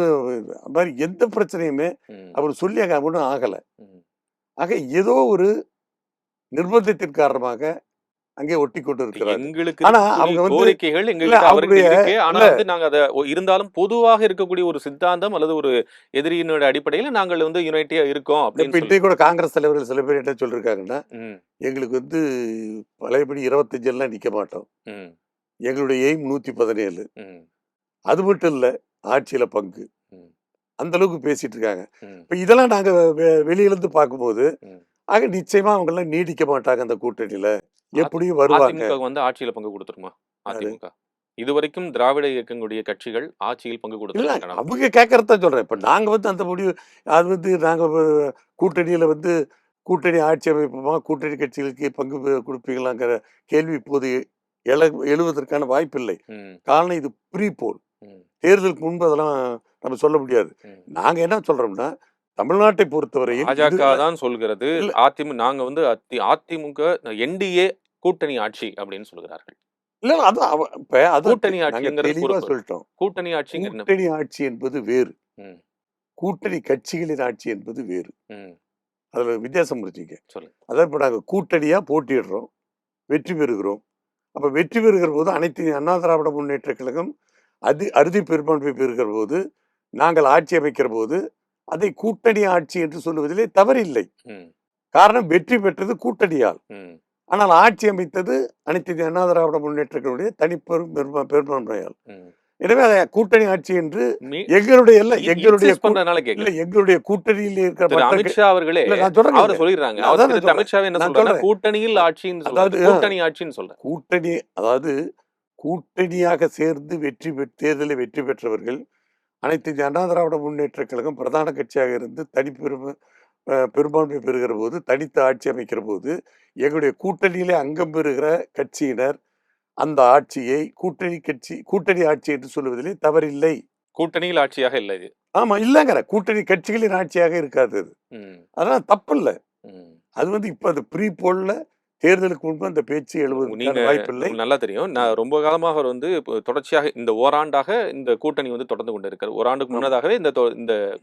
Speaker 2: மாதிரி எந்த பிரச்சனையுமே
Speaker 1: ம்.
Speaker 2: அவர் சொல்லி அங்க ஒன்றும் ஆகல.
Speaker 1: ம்.
Speaker 2: ஆக ஏதோ ஒரு நிர்பந்தத்தின் காரணமாக அங்கே ஒட்டி கொண்டு இருக்கிறார்.
Speaker 1: எங்களுக்கு
Speaker 2: ஆனா
Speaker 1: இருக்கக்கூடிய
Speaker 2: அவங்க
Speaker 1: கோரிக்கைகள்
Speaker 2: இல்ல
Speaker 1: எங்களுக்கு அவருக்கு
Speaker 2: அவருடைய
Speaker 1: இருக்கு. ஆனா
Speaker 2: இல்ல
Speaker 1: நாங்க அத இருந்தாலும் பொதுவாக இருக்கக்கூடிய ஒரு சித்தாந்தம் அல்லது ஒரு எதிரியினுடைய அடிப்படையில நாங்கள் யுனைட்டியா இருக்கோம்
Speaker 2: இப்ப
Speaker 1: அப்படின்னு சொல்லி.
Speaker 2: இன்றைக்கு கூட காங்கிரஸ் தலைவர்கள் சில பேர் என்ன சொல்லிருக்காங்கன்னா,
Speaker 1: ம்.
Speaker 2: எங்களுக்கு பழையபடி 25 எல்லாம் நிக்க மாட்டோம்.
Speaker 1: ம்.
Speaker 2: எங்களுடைய எய்ம் 117.
Speaker 1: ம்.
Speaker 2: அது மட்டும் இல்ல, ஆட்சியில பங்கு.
Speaker 1: ம்.
Speaker 2: அந்த அளவுக்கு பேசிட்டு இருக்காங்க.
Speaker 1: ம்.
Speaker 2: இப்ப இதெல்லாம் நாங்க வெளியிலிருந்து பார்க்கும்போது,
Speaker 1: ம்.
Speaker 2: ஆக நிச்சயமா அவங்க எல்லாம் நீடிக்க மாட்டாங்க அந்த கூட்டணியில. எப்படியும் வருவாங்க.
Speaker 1: அதிமுக ஆட்சியில பங்கு கொடுத்துருமா?
Speaker 2: யாரு?
Speaker 1: அதிமுக இதுவரைக்கும் திராவிட இயக்கங்களுடைய கட்சிகள் ஆட்சியில் பங்கு
Speaker 2: இல்ல
Speaker 1: கொடுத்துருக்காங்க.
Speaker 2: அவங்க கேட்கறதான் சொல்றேன். இப்ப நாங்க அந்த முடிவு அது நாங்க கூட்டணியில கூட்டணி ஆட்சி அமைப்போமா, கூட்டணி கட்சிகளுக்கு பங்கு கொடுப்பீங்களாங்கிற கேள்வி இப்போது எழுவதற்கான வாய்ப்பில்லை.
Speaker 1: ம்.
Speaker 2: காரணம் இது ப்ரீ போல்.
Speaker 1: ம்.
Speaker 2: தேர்தலுக்கு முன்பு அதெல்லாம் நம்ம சொல்ல முடியாது.
Speaker 1: ம்.
Speaker 2: நாங்க என்ன சொல்றோம்னா, தமிழ்நாட்டை பொறுத்தவரையில்
Speaker 1: பாஜக தான் சொல்கிறது.
Speaker 2: இல்ல
Speaker 1: நாங்க அதிமுக என்டிஏ கூட்டணி ஆட்சி அப்படின்னு சொல்கிறார்கள்.
Speaker 2: இல்ல அது
Speaker 1: கூட்டணி
Speaker 2: நாங்க
Speaker 1: ஆட்சிங்கிறது
Speaker 2: தெளிவா
Speaker 1: பொறுப்பு.
Speaker 2: சொல்லிட்டோம்.
Speaker 1: கூட்டணி ஆட்சிங்க என்ன?
Speaker 2: கூட்டணி ஆட்சி என்பது வேறு.
Speaker 1: ம்.
Speaker 2: கூட்டணி கட்சிகளின் ஆட்சி என்பது வேறு.
Speaker 1: ம்.
Speaker 2: அதுல வித்தியாசம் புரிஞ்சுங்க.
Speaker 1: சொல்லுங்க.
Speaker 2: அதான் இப்ப நாங்க கூட்டணியா போட்டியிடுறோம், வெற்றி பெறுகிறோம். அப்ப வெற்றி பெறுகிற போது அனைத்து அண்ணா திராவிட முன்னேற்ற கழகம் அறுதி பெரும்பான்மை பெறுகிற போது, நாங்கள் ஆட்சி அமைக்கிற போது அதை கூட்டணி ஆட்சி என்று சொல்லுவதிலே தவறில்லை.
Speaker 1: ம்.
Speaker 2: காரணம் வெற்றி பெற்றது கூட்டணியால்.
Speaker 1: ம்.
Speaker 2: ஆனால் ஆட்சி அமைத்தது அனைத்து இந்திய அண்ணா திராவிட முன்னேற்றங்களுடைய தனிப்பெரும் பெரும்பான்மையால்.
Speaker 1: ம்.
Speaker 2: எனவே அதை கூட்டணி ஆட்சி என்று
Speaker 1: மீ-
Speaker 2: எங்களுடைய
Speaker 1: insist பண்றதுனால கேட்கல.
Speaker 2: எங்களுடைய கூட்டணியில் இருக்கிற
Speaker 1: திரு அமித்ஷா அவர்களே
Speaker 2: நான் சொல்றேன்
Speaker 1: அவர் சொல்லிடுறாங்க.
Speaker 2: நான் அதான்
Speaker 1: திரு
Speaker 2: சொல்றேன்.
Speaker 1: அமித்ஷாவே என்ன
Speaker 2: நான்
Speaker 1: சொல்றாங்க?
Speaker 2: சொல்றேன்.
Speaker 1: கூட்டணியில் ஆட்சின்னு
Speaker 2: அதாவது,
Speaker 1: சொல்றாங்க. கூட்டணி ஆட்சின்னு சொல்றேன்.
Speaker 2: கூட்டணி அதாவது கூட்டணியாக சேர்ந்து தேர்தலில் வெற்றி பெற்றவர்கள் அனைத்து இந்திய அண்ணா திராவிட முன்னேற்ற கழகம் பிரதான கட்சியாக இருந்து பெரும்பான்மை பெறுகிற போது, தனித்து ஆட்சி அமைக்கிற போது, எங்களுடைய கூட்டணியிலே அங்கம் பெறுகிற கட்சியினர் அந்த ஆட்சியை கூட்டணி ஆட்சி என்று சொல்லுவதிலே தவறில்லை.
Speaker 1: கூட்டணியில் ஆட்சியாக இல்லை இது.
Speaker 2: ஆமா இல்லங்கிற கூட்டணி கட்சிகளின் ஆட்சியாக இருக்காது அது.
Speaker 1: ம்.
Speaker 2: அதனால தப்பு இல்ல.
Speaker 1: ம்.
Speaker 2: அது இப்ப அது ப்ரீ போல்ல தேர்தலுக்கு முன்பு அந்த பேச்சு எழுவதற்கான
Speaker 1: நீங்க
Speaker 2: வாய்ப்பில்லை.
Speaker 1: நல்லா தெரியும். நான் ரொம்ப காலமாக அவர் தொடர்ச்சியாக இந்த ஓராண்டாக இந்த கூட்டணி தொடர்ந்து கொண்டு இருக்கிறது. ஓராண்டுக்கு முன்னதாகவே இந்த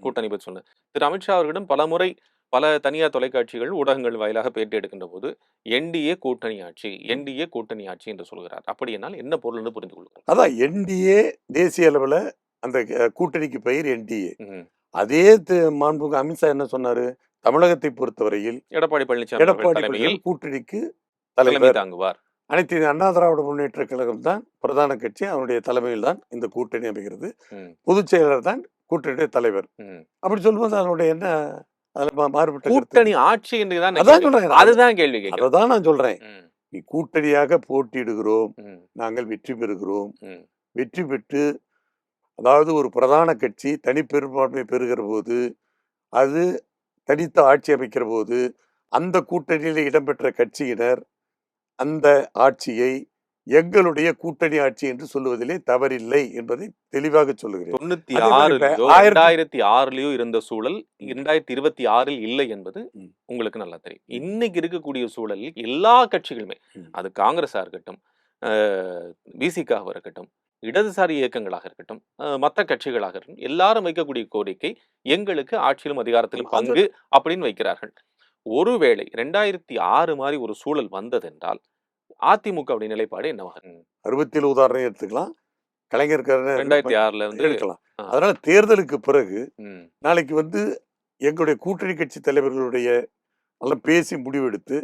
Speaker 1: கூட்டணி பற்றி சொன்னேன். திரு அமித்ஷா அவர்களிடம் பலமுறை பல தனியார் தொலைக்காட்சிகள், ஊடகங்கள் வாயிலாக பேட்டி எடுக்கின்ற போது என்டிஏ கூட்டணி ஆட்சி என்று சொல்கிறார். அப்படி என்னால் என்ன பொருள் என்று புரிந்து கொள்கிறார்.
Speaker 2: அதான் என்டிஏ தேசிய அளவில் அந்த கூட்டணிக்கு பெயர் என்டிஏ.
Speaker 1: ம்.
Speaker 2: அதே மாண்புமிகு அமித்ஷா என்ன சொன்னாரு? தமிழகத்தை பொறுத்தவரையில்
Speaker 1: எடப்பாடி பழனிசாமி அவர்கள்
Speaker 2: எடப்பாடி
Speaker 1: தலைமையில்
Speaker 2: பழனிசாமி கூட்டணிக்கு
Speaker 1: தலைமை
Speaker 2: தலைவர்.
Speaker 1: தாங்குவார்.
Speaker 2: அனைத்து இந்திய அண்ணா திராவிட முன்னேற்ற கழகம் தான் பிரதான கட்சி. அவருடைய தலைமையில் தான் இந்த கூட்டணி அமைகிறது.
Speaker 1: ம்.
Speaker 2: பொதுச் செயலாளர் தான் கூட்டணியுடைய தலைவர்.
Speaker 1: ம்.
Speaker 2: அப்படி சொல்லும்போது அதனுடைய என்ன அதுல மாறுபட்ட கருத்து?
Speaker 1: கூட்டணி ஆட்சி என்றுதான்
Speaker 2: அதான்
Speaker 1: கேள்வி.
Speaker 2: சொல்றேன்.
Speaker 1: அதுதான் கேள்வி கேட்கிறேன்.
Speaker 2: அததான் நான் சொல்றேன்.
Speaker 1: ம்.
Speaker 2: நீ கூட்டணியாக போட்டியிடுகிறோம்,
Speaker 1: ம்.
Speaker 2: நாங்கள் வெற்றி பெறுகிறோம்.
Speaker 1: ம்.
Speaker 2: வெற்றி பெற்று அதாவது ஒரு பிரதான கட்சி தனிப்பெரும்பான்மை பெறுகிற போது, அது தனித்து ஆட்சி அமைக்கிற போது, அந்த கூட்டணியில் இடம்பெற்ற கட்சியினர் அந்த ஆட்சியை எங்களுடைய கூட்டணி ஆட்சி என்று சொல்லுவதிலே தவறில்லை என்பதை தெளிவாக சொல்லுகிறேன்.
Speaker 1: 96லயோ 2006லயோ இருந்த சூழல் 2026 இல்லை என்பது
Speaker 2: ம்.
Speaker 1: உங்களுக்கு நல்லா தெரியும். இன்னைக்கு இருக்கக்கூடிய சூழலில் எல்லா கட்சிகளுமே, அது காங்கிரஸா இருக்கட்டும், விசிகாவா இருக்கட்டும், இடதுசாரி இயக்கங்களாக இருக்கட்டும், மற்ற கட்சிகளாக இருக்கட்டும், எல்லாரும் வைக்கக்கூடிய கோரிக்கை எங்களுக்கு ஆட்சியிலும் அதிகாரத்திலும் பங்கு அப்படின்னு வைக்கிறார்கள். ஒருவேளை 2006 மாதிரி ஒரு சூழல் வந்ததென்றால் அதிமுக நிலைப்பாடு என்னவாக?
Speaker 2: 67 உதாரணம் எடுத்துக்கலாம். கலைஞர்
Speaker 1: 2006ல வந்து
Speaker 2: எடுக்கலாம். அதனால தேர்தலுக்கு பிறகு நாளைக்கு வந்து எங்களுடைய கூட்டணி கட்சி தலைவர்களுடைய எல்லாம் பேசி முடிவெடுத்து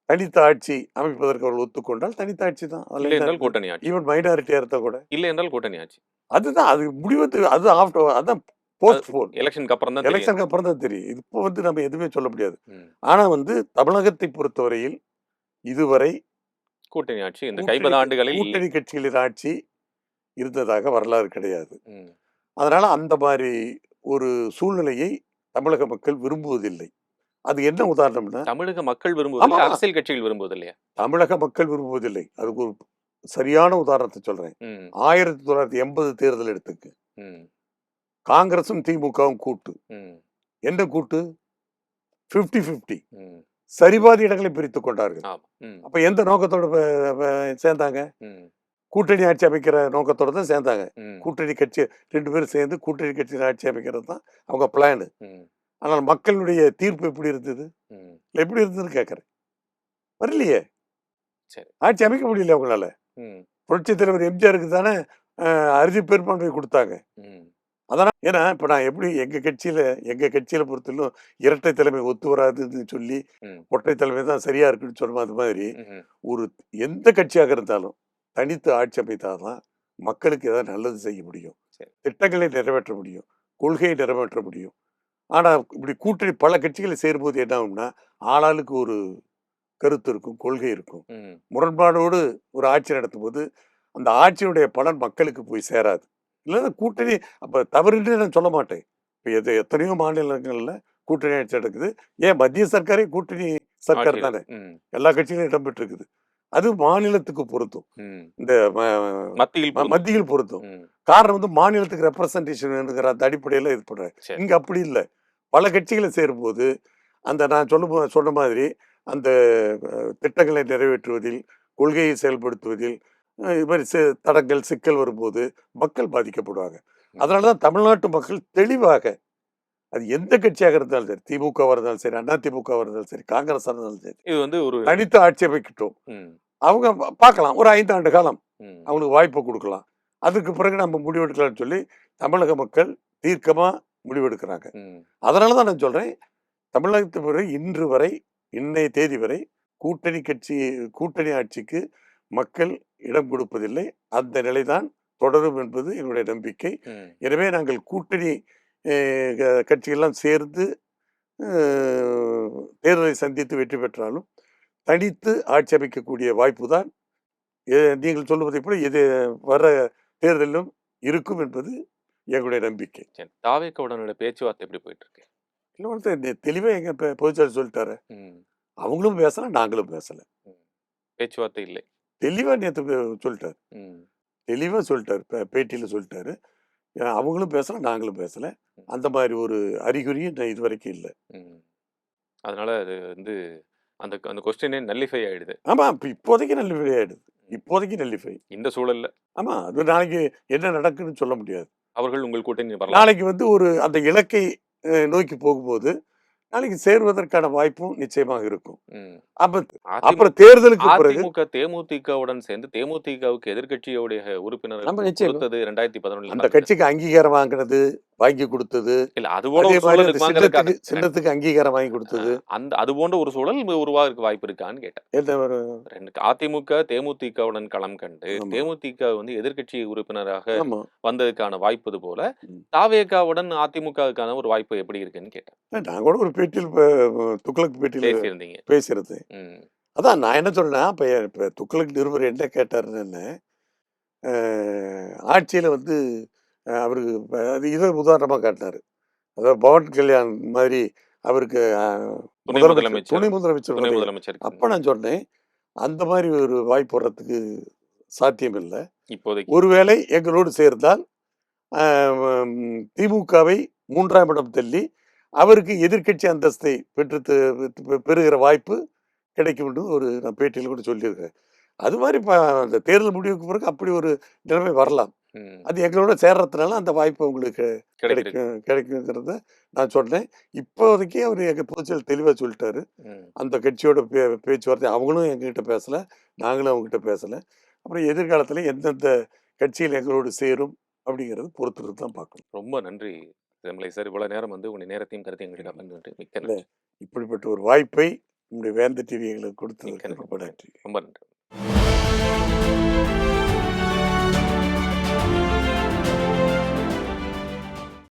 Speaker 2: தனித்த ஆட்சி அமைப்பதற்கு அவர்கள் ஒத்துக்கொண்டால் தனித்த ஆட்சி தான்.
Speaker 1: இல்லை என்றால் கூட்டணி ஆட்சி.
Speaker 2: ஈவன் மைனாரிட்டியா இருந்தா கூட
Speaker 1: இல்லை என்றால் கூட்டணி ஆட்சி.
Speaker 2: அதுதான் அது முடிவு. அது ஆஃப்டர் அதான் போஸ்ட் போன்.
Speaker 1: எலெக்ஷனுக்கு அப்புறம் தான்
Speaker 2: எலெக்ஷனுக்கு அப்புறம் தான் தெரியும். இப்போ வந்து நம்ம எதுவுமே சொல்ல முடியாது. ஆனா வந்து தமிழகத்தை பொறுத்தவரையில் இதுவரை
Speaker 1: கூட்டணி ஆட்சி இந்த 50 ஆண்டுகளில்
Speaker 2: கூட்டணி கட்சிகளின் ஆட்சி இருந்ததாக வரலாறு கிடையாது. அதனால அந்த மாதிரி ஒரு சூழ்நிலையை தமிழக மக்கள் விரும்புவதில்லை. அது என்ன உதாரணம்னா,
Speaker 1: தமிழக மக்கள் விரும்புவதில்லை, அரசியல் கட்சிகள் விரும்புவதில்லையா?
Speaker 2: தமிழக மக்கள் விரும்புவதில்லை. அதுக்கு ஒரு சரியான உதாரணத்தை சொல்றேன். 1980 தேர்தல் எடுத்துக்கு காங்கிரசும் திமுகவும் கூட்டு. என்ன கூட்டு? 50-50 சரிபாதி இடங்களை பிரித்துக் கொண்டார்கள். அப்ப எந்த நோக்கத்தோட சேர்ந்தாங்க? கூட்டணி ஆட்சி அமைக்கிற நோக்கத்தோட தான் சேர்ந்தாங்க. கூட்டணி கட்சி 2 பேரும் சேர்ந்து கூட்டணி கட்சியில் ஆட்சி அமைக்கிறது தான் அவங்க பிளான். ஆனால் மக்களுடைய தீர்ப்பு எப்படி இருந்தது? எப்படி இருந்ததுன்னு கேட்கறேன். வரலையே, ஆட்சி அமைக்க முடியல அவங்களால. புரட்சி தலைவர் எம்ஜிஆருக்கு தானே அறுதி பெரும்பான்மை கொடுத்தாங்க. அதனால் ஏன்னா இப்ப நான் எப்படி எங்க கட்சியில பொறுத்தலும் இரட்டை தலைமை ஒத்து வராதுன்னு சொல்லி ஒற்றை தலைமை தான் சரியா இருக்குன்னு சொன்னோம். அது மாதிரி ஒரு எந்த கட்சியாக இருந்தாலும் தனித்து ஆட்சி அமைத்தாதான் மக்களுக்கு ஏதாவது நல்லது செய்ய முடியும், திட்டங்களை நிறைவேற்ற முடியும், கொள்கையை நிறைவேற்ற முடியும். ஆனா இப்படி கூட்டணி பல கட்சிகளை சேரும்போது என்ன ஆகும்னா, ஆளாளுக்கு ஒரு கருத்து இருக்கும், கொள்கை இருக்கும். முரண்பாடோடு ஒரு ஆட்சி நடத்தும் போது அந்த ஆட்சியுடைய பலன் மக்களுக்கு போய் சேராது. இல்லைன்னா கூட்டணி அப்ப தவறுன்னு நான் சொல்ல மாட்டேன். இப்போ எத்தனையோ மாநிலங்கள்ல கூட்டணி ஆட்சி நடக்குது. ஏன் மத்திய சர்க்காரே கூட்டணி சர்க்கார் தானே, எல்லா கட்சியிலும் இடம்பெற்று இருக்குது. அது மாநிலத்துக்கு பொருத்தும், இந்த மத்தியில் பொருத்தும். காரணம் வந்து மாநிலத்துக்கு ரெப்ரசன்டேஷன் அந்த அடிப்படையில இது பண்றேன். இங்க அப்படி இல்லை. பல கட்சிகளை சேரும்போது அந்த நான் சொன்ன மாதிரி அந்த திட்டங்களை நிறைவேற்றுவதில், கொள்கையை செயல்படுத்துவதில் இது மாதிரி தடங்கள் சிக்கல் வரும்போது மக்கள் பாதிக்கப்படுவாங்க. அதனாலதான் தமிழ்நாட்டு மக்கள் தெளிவாக, அது எந்த கட்சியாக இருந்தாலும் சரி, திமுகவா இருந்தாலும் சரி, அண்ணா திமுகவா இருந்தாலும் சரி, காங்கிரஸ் இருந்தாலும் சரி,
Speaker 1: இது வந்து ஒரு
Speaker 2: தனித்து ஆட்சி அமைக்கட்டும். அவங்க பார்க்கலாம், ஒரு 5 ஆண்டு காலம் அவங்களுக்கு வாய்ப்பு கொடுக்கலாம். அதுக்கு பிறகு நம்ம முடிவெடுக்கலாம்னு சொல்லி தமிழக மக்கள் தீர்க்கமா முடிவெடுக்கிறாங்க. அதனாலதான் நான் சொல்றேன், தமிழகத்து பிறகு இன்று வரை, இன்னைய தேதி வரை கூட்டணி ஆட்சிக்கு மக்கள் இடம் கொடுப்பதில்லை. அந்த நிலைதான் தொடரும் என்பது என்னுடைய நம்பிக்கை. எனவே நாங்கள் கூட்டணி கட்சிகள்லாம் சேர்ந்து தேர்தலை சந்தித்து வெற்றி பெற்றாலும் தனித்து ஆட்சி அமைக்கக்கூடிய வாய்ப்பு தான் நீங்கள் சொல்லுவதை போல எது வர தேர்தலும் இருக்கும் என்பது எங்களுடைய நம்பிக்கை.
Speaker 1: தாவேக்காவுடனோட பேச்சுவார்த்தை எப்படி போயிட்டு இருக்கு?
Speaker 2: இன்னொரு தெளிவாக எங்க பொதுச்செயலாளர் சொல்லிட்டாரு. அவங்களும் பேசல, நாங்களும் பேசல,
Speaker 1: பேச்சுவார்த்தை இல்லை.
Speaker 2: தெளிவா நேற்று சொல்லிட்டாரு. தெளிவா சொல்லிட்டாரு, பேட்டியில சொல்லிட்டாரு. அவங்களும் பேசல, நாங்களும் பேசல. அந்த மாதிரி ஒரு அறிகுறியும் இது வரைக்கும் இல்லை.
Speaker 1: அதனால அது வந்து அந்த அந்த கொஸ்டினே நல்லிஃபை ஆயிடுது.
Speaker 2: ஆமா, இப்போதைக்கு நல்லிஃபை ஆயிடுது. இப்போதைக்கு நல்லிஃபை இந்த
Speaker 1: சூழல்ல.
Speaker 2: ஆமா, அது நாளைக்கு என்ன நடக்குன்னு சொல்ல முடியாது.
Speaker 1: அவர்கள் உங்கள் கூட்டணி
Speaker 2: நாளைக்கு வந்து ஒரு அந்த இலக்கை நோக்கி போகும்போது நாளைக்கு சேர்வதற்கான வாய்ப்பும் நிச்சயமாக இருக்கும்.
Speaker 1: ம்.
Speaker 2: அப்ப
Speaker 1: அதிமுக
Speaker 2: அப்புறம் தேர்தலுக்கு பிறகு
Speaker 1: அதிமுக தேமுதிகவுடன் சேர்ந்து தேமுதிகவுக்கு எதிர்க்கட்சியுடைய
Speaker 2: நம்ம
Speaker 1: உறுப்பினர்கள்
Speaker 2: நிச்சயம்
Speaker 1: கொடுத்தது 2011
Speaker 2: அந்த கட்சிக்கு அங்கீகாரம் வாங்கினது, வாங்கி கொடுத்தது.
Speaker 1: இல்ல அது போல
Speaker 2: அதே
Speaker 1: ஒரு
Speaker 2: மாதிரி
Speaker 1: சூழல்
Speaker 2: அந்த
Speaker 1: இருக்குமாங்கிறதுக்கு
Speaker 2: சின்னத்துக்கு சின்னத்துக்கு அங்கீகாரம் வாங்கி கொடுத்தது.
Speaker 1: அந்த அது போன்ற ஒரு சூழல் உருவாக வாய்ப்பு இருக்கான்னு கேட்டேன்.
Speaker 2: எந்த ஒரு
Speaker 1: அதிமுக தேமுதிகவுடன் களம் கண்டு
Speaker 2: ஆமா.
Speaker 1: தேமுதிக வந்து எதிர்க்கட்சி உறுப்பினராக
Speaker 2: ஆமா.
Speaker 1: வந்ததுக்கான வாய்ப்பு போல
Speaker 2: ம்.
Speaker 1: தாவேகாவுடன் அதிமுகவுக்கான ஒரு வாய்ப்பு எப்படி இருக்குன்னு கேட்டேன்.
Speaker 2: நான் கூட ஒரு பேட்டியில் துக்ளக் பேட்டியில்
Speaker 1: பேசியிருந்தீங்க.
Speaker 2: பேசியிருந்தேன்.
Speaker 1: ம்.
Speaker 2: அதான் நான் என்ன சொல்றேன்னா, இப்ப துக்ளக் நிருபர் என்ன கேட்டாருன்னு, ஆட்சியில வந்து அவருக்கு அது இதை உதாரணமா காட்டினாரு. அதாவது பவன் கல்யாண் மாதிரி அவருக்கு
Speaker 1: துணை முதலமைச்சர்
Speaker 2: துணை முதலமைச்சர்
Speaker 1: துணை
Speaker 2: பதவி.
Speaker 1: முதலமைச்சர்
Speaker 2: அப்ப நான் சொன்னேன், அந்த மாதிரி ஒரு வாய்ப்பு வர்றதுக்கு சாத்தியம் இல்லை.
Speaker 1: இப்போதைக்கு
Speaker 2: ஒருவேளை எங்களோடு சேர்ந்தால் திமுகவை 3ஆம் இடம் தள்ளி அவருக்கு எதிர்க்கட்சி அந்தஸ்தை பெறுகிற வாய்ப்பு கிடைக்கும் என்று ஒரு நான் பேட்டியில் கூட சொல்லியிருக்கேன். அது மாதிரி அந்த தேர்தல் முடிவுக்கு பிறகு அப்படி ஒரு நிலைமை வரலாம்.
Speaker 1: ம்.
Speaker 2: அது எங்களோட சேர்றதுனால அந்த வாய்ப்பு உங்களுக்கு
Speaker 1: கிடைக்கிறது.
Speaker 2: கிடைக்குங்கிறத நான் சொன்னேன். இப்போதைக்கு அவர் எங்கள் பொதுச்செயலர் தெளிவாக சொல்லிட்டாரு.
Speaker 1: ம்.
Speaker 2: அந்த கட்சியோட பேச்சுவார்த்தை அவங்களும் எங்ககிட்ட பேசலை, நாங்களும் அவங்ககிட்ட பேசலை. அப்புறம் எதிர்காலத்தில் எந்தெந்த கட்சியில் எங்களோடு சேரும் அப்படிங்கிறது பொறுத்துட்டு தான் பார்க்கணும்.
Speaker 1: ரொம்ப நன்றி செம்மலை சார். இவ்வளவு நேரம் வந்து உங்களுடைய நேரத்தையும் கருத்தையும் எங்களுக்கு பகிர்ந்துட்டு மிக்க நன்றி.
Speaker 2: இப்படிப்பட்ட ஒரு வாய்ப்பை நம்முடைய வேந்த டிவி எங்களுக்கு கொடுத்ததுக்கு
Speaker 1: மிக்க
Speaker 2: ரொம்ப
Speaker 1: நன்றி.
Speaker 2: நன்றி.
Speaker 1: ரொம்ப நன்றி.